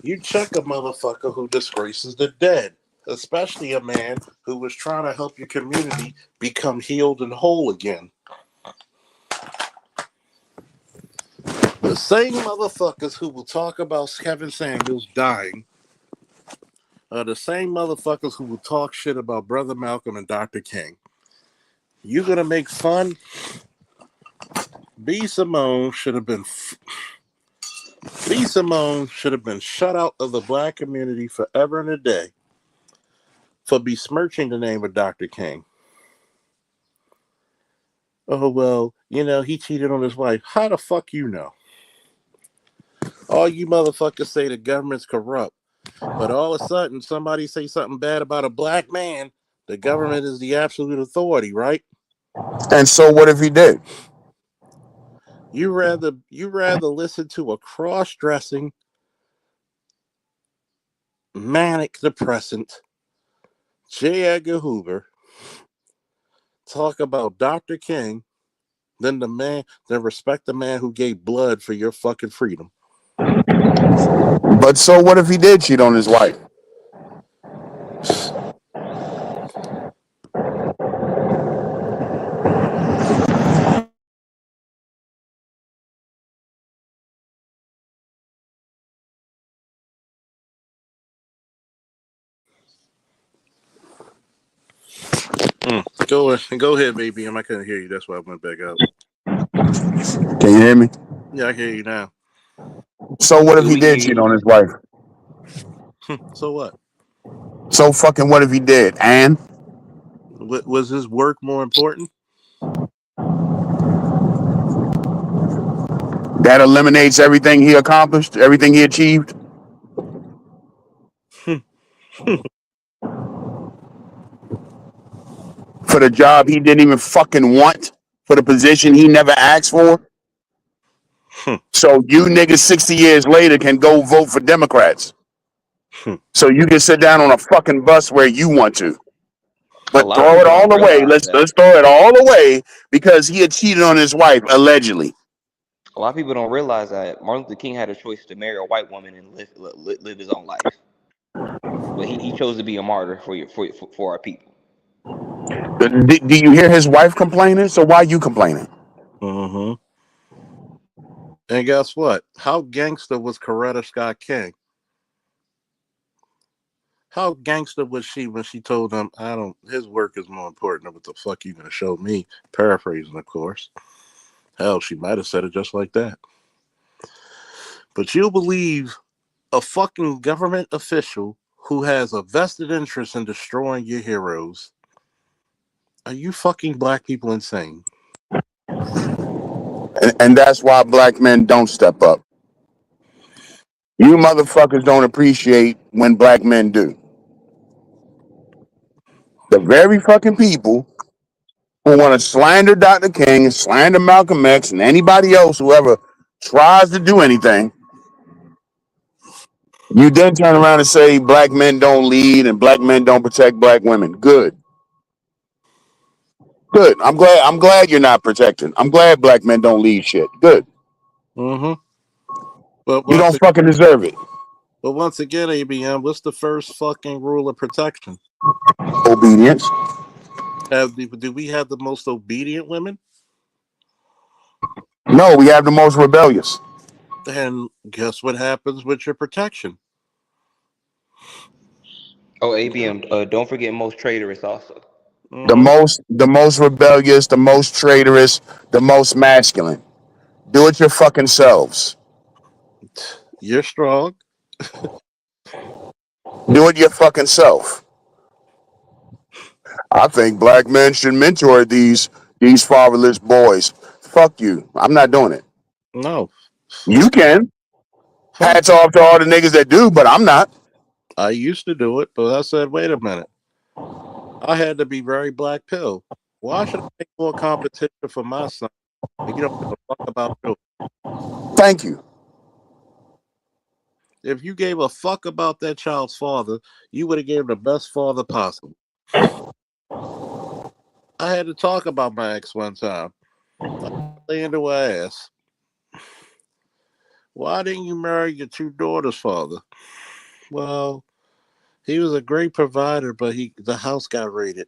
You check a motherfucker who disgraces the dead, especially a man who was trying to help your community become healed and whole again. The same motherfuckers who will talk about Kevin Samuels dying are the same motherfuckers who will talk shit about Brother Malcolm and Dr. King. You gonna make fun? B. Simone should have been shut out of the black community forever and a day for besmirching the name of Dr. King. Oh, well, he cheated on his wife. How the fuck you know? All you motherfuckers say the government's corrupt. But all of a sudden, somebody say something bad about a black man, the government is the absolute authority, right? And so what if he did? You rather listen to a cross-dressing, manic depressant J. Edgar Hoover talk about Dr. King than respect the man who gave blood for your fucking freedom. But so what if he did cheat on his wife? Go ahead, baby. I couldn't hear you. That's why I went back out. Can you hear me? Yeah, I hear you now. So what if he did cheat on his wife? So what? So fucking what if he did? And Was his work more important? That eliminates everything he accomplished, everything he achieved. For the job he didn't even fucking want, for the position he never asked for. So you niggas 60 years later can go vote for Democrats. So you can sit down on a fucking bus where you want to. But throw it all away. Let's throw it all away because he had cheated on his wife, allegedly. A lot of people don't realize that Martin Luther King had a choice to marry a white woman and live his own life. But he chose to be a martyr for our people. Do you hear his wife complaining? So why are you complaining? Mm-hmm. And guess what? How gangster was Coretta Scott King? How gangster was she when she told him, his work is more important than what the fuck you gonna show me? Paraphrasing, of course. Hell, she might have said it just like that. But you'll believe a fucking government official who has a vested interest in destroying your heroes. Are you fucking black people insane? And that's why black men don't step up. You motherfuckers don't appreciate when black men do. The very fucking people who want to slander Dr. King and slander Malcolm X and anybody else who ever tries to do anything, you then turn around and say black men don't lead and black men don't protect black women. Good. I'm glad you're not protecting. I'm glad black men don't lead shit. Good. Mm-hmm. But you don't fucking deserve it. But once again, ABM, what's the first fucking rule of protection? Obedience. Do we have the most obedient women? No, we have the most rebellious. And guess what happens with your protection? Oh, ABM. Don't forget most traitorous also. Hmm. The most rebellious, the most traitorous, the most masculine. Do it your fucking selves. You're strong. Do it your fucking self. I think black men should mentor these fatherless boys. Fuck you. I'm not doing it. No, You fuck, can. fuck. Hats off to all the niggas that do, but I'm not. I used to do it, but I said, wait a minute. I had to be very black pill. Why should I make more competition for my son if you don't give a fuck about you? Thank you. If you gave a fuck about that child's father, you would have gave him the best father possible. I had to talk about my ex one time. I lay into her ass. Why didn't you marry your two daughters' father? Well, he was a great provider, but the house got raided.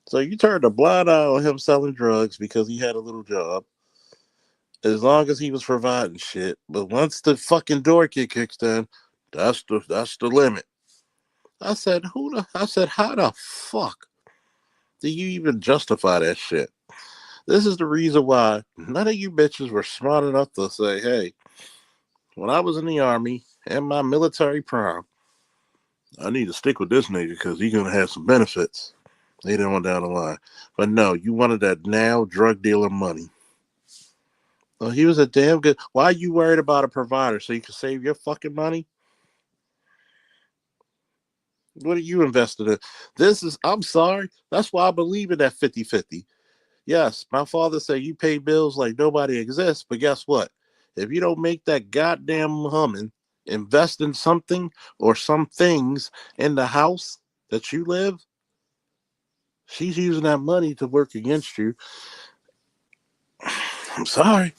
So you turned a blind eye on him selling drugs because he had a little job. As long as he was providing shit. But once the fucking door get kicked in, that's the limit. I said, how the fuck do you even justify that shit? This is the reason why none of you bitches were smart enough to say, hey, when I was in the army and my military prime, I need to stick with this nigga because he's gonna have some benefits. They didn't want down the line. But no, you wanted that now drug dealer money. Well, he was a damn good. Why are you worried about a provider so you can save your fucking money? What are you invested in? I'm sorry. That's why I believe in that 50-50. Yes, my father said you pay bills like nobody exists, but guess what? If you don't make that goddamn humming, invest in something or some things in the house that you live, she's using that money to work against you. I'm sorry.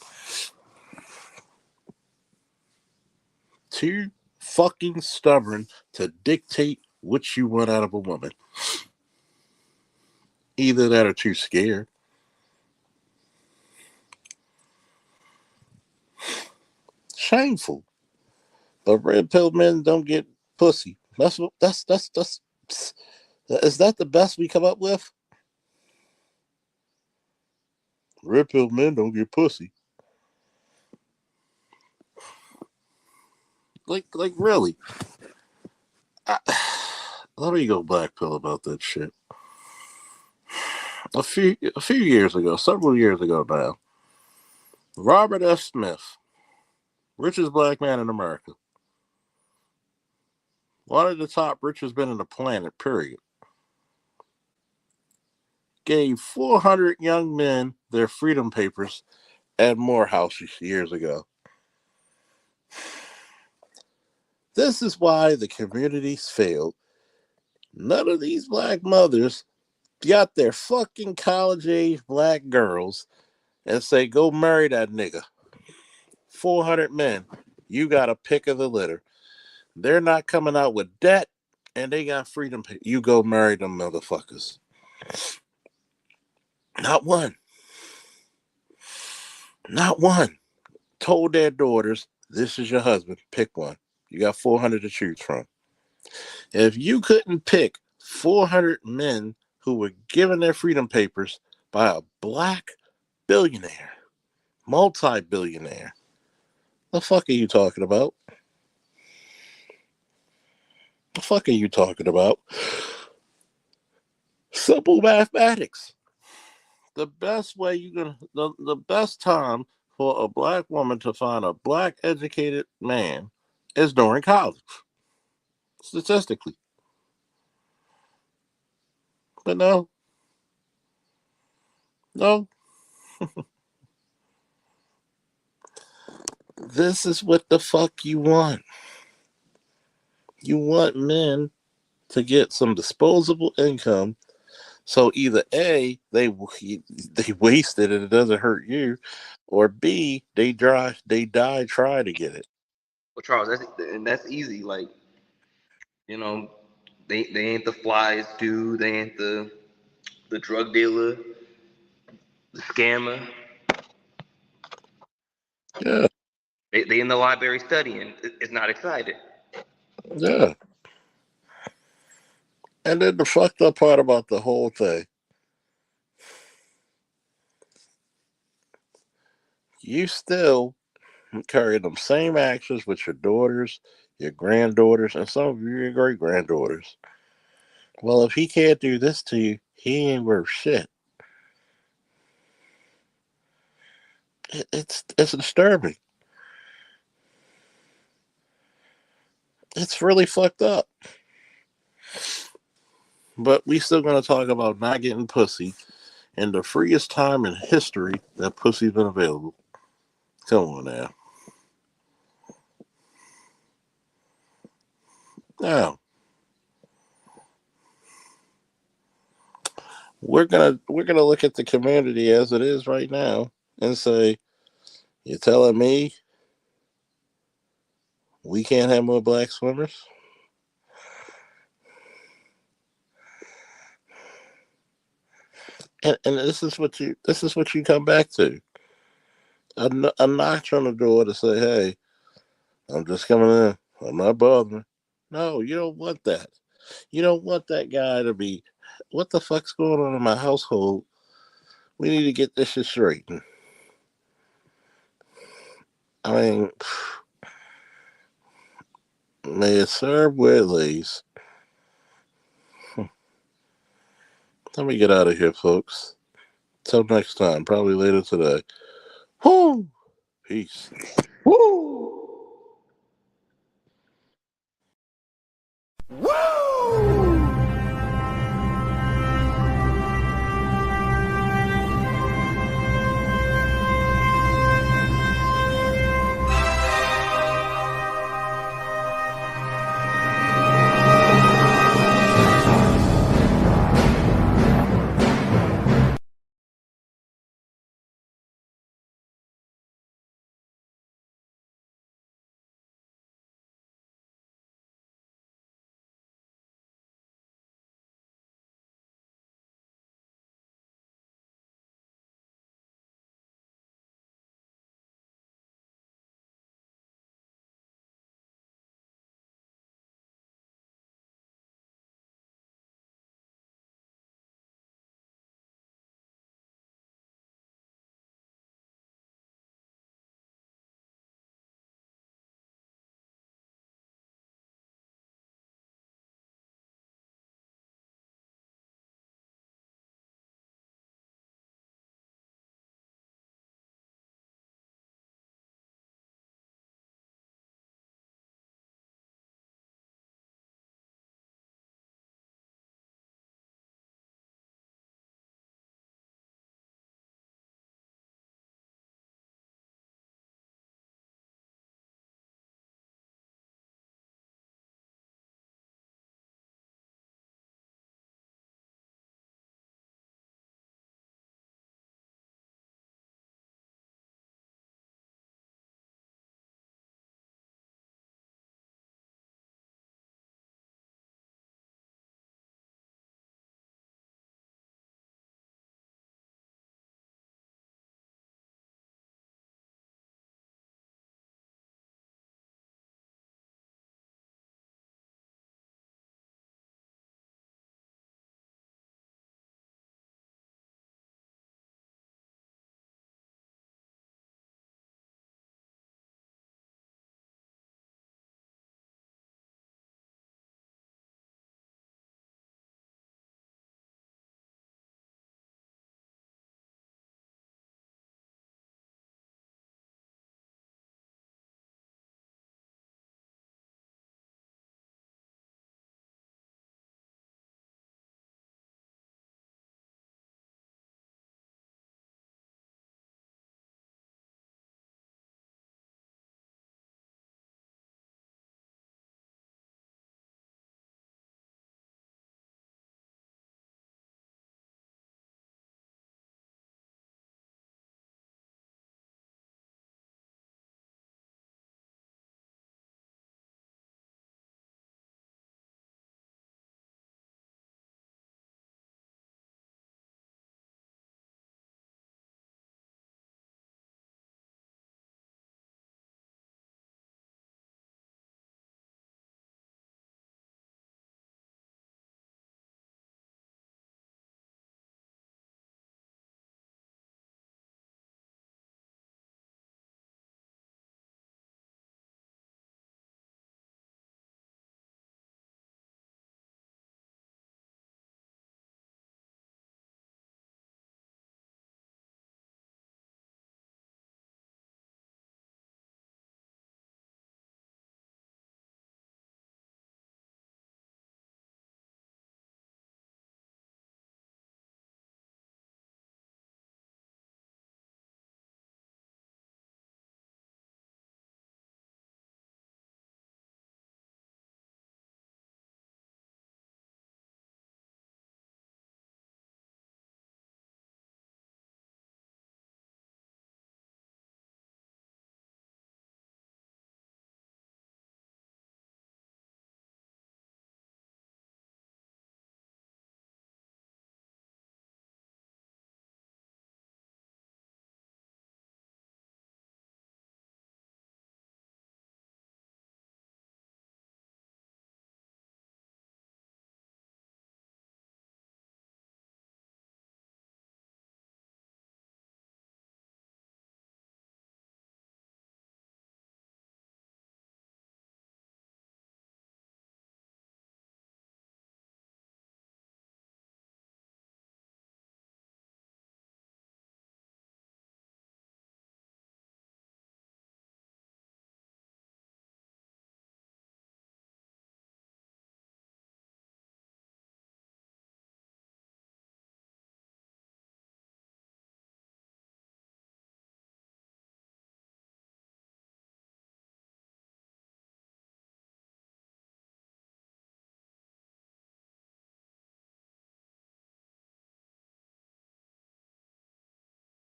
Too fucking stubborn to dictate what you want out of a woman. Either that or too scared. Shameful. But red pill men don't get pussy. That's is that the best we come up with? Red pill men don't get pussy. Like really? I, let me go black pill about that shit. A few years ago, several years ago now, Robert F. Smith, richest black man in America, one of the top richest men on the planet, period, gave 400 young men their freedom papers at Morehouse years ago. This is why the communities failed. None of these black mothers got their fucking college age black girls and say, go marry that nigga. 400 men. You got a pick of the litter. They're not coming out with debt and they got freedom. You go marry them motherfuckers. Not one. Not one. Told their daughters, this is your husband. Pick one. You got 400 to choose from. If you couldn't pick 400 men who were given their freedom papers by a black billionaire, multi-billionaire, the fuck are you talking about? The fuck are you talking about? Simple mathematics. The best way you can, the best time for a black woman to find a black educated man is during college, statistically. But no, no, this is what the fuck you want. You want men to get some disposable income. So either A, they waste it and it doesn't hurt you, or B, they die trying to get it. Well, Charles, that's easy. Like, you know, they ain't the flies dude. They ain't the drug dealer, the scammer. Yeah, They in the library studying. It's not exciting. yeah. And then the fucked up part about the whole thing, you still carry them same actions with your daughters, your granddaughters, and some of your great granddaughters. Well, if he can't do this to you, he ain't worth shit. It's disturbing. It's really fucked up. But we still gonna talk about not getting pussy in the freest time in history that pussy's been available. Come on now. Now we're gonna look at the community as it is right now and say, you're telling me we can't have more black swimmers? And this is what you come back to. A notch on the door to say, hey, I'm just coming in. I'm not bothering. No, you don't want that. You don't want that guy to be, what the fuck's going on in my household? We need to get this shit straight. I mean, may it serve where it lays. Let me get out of here, folks. Till next time, probably later today. Whoo! Peace. Woo! Woo!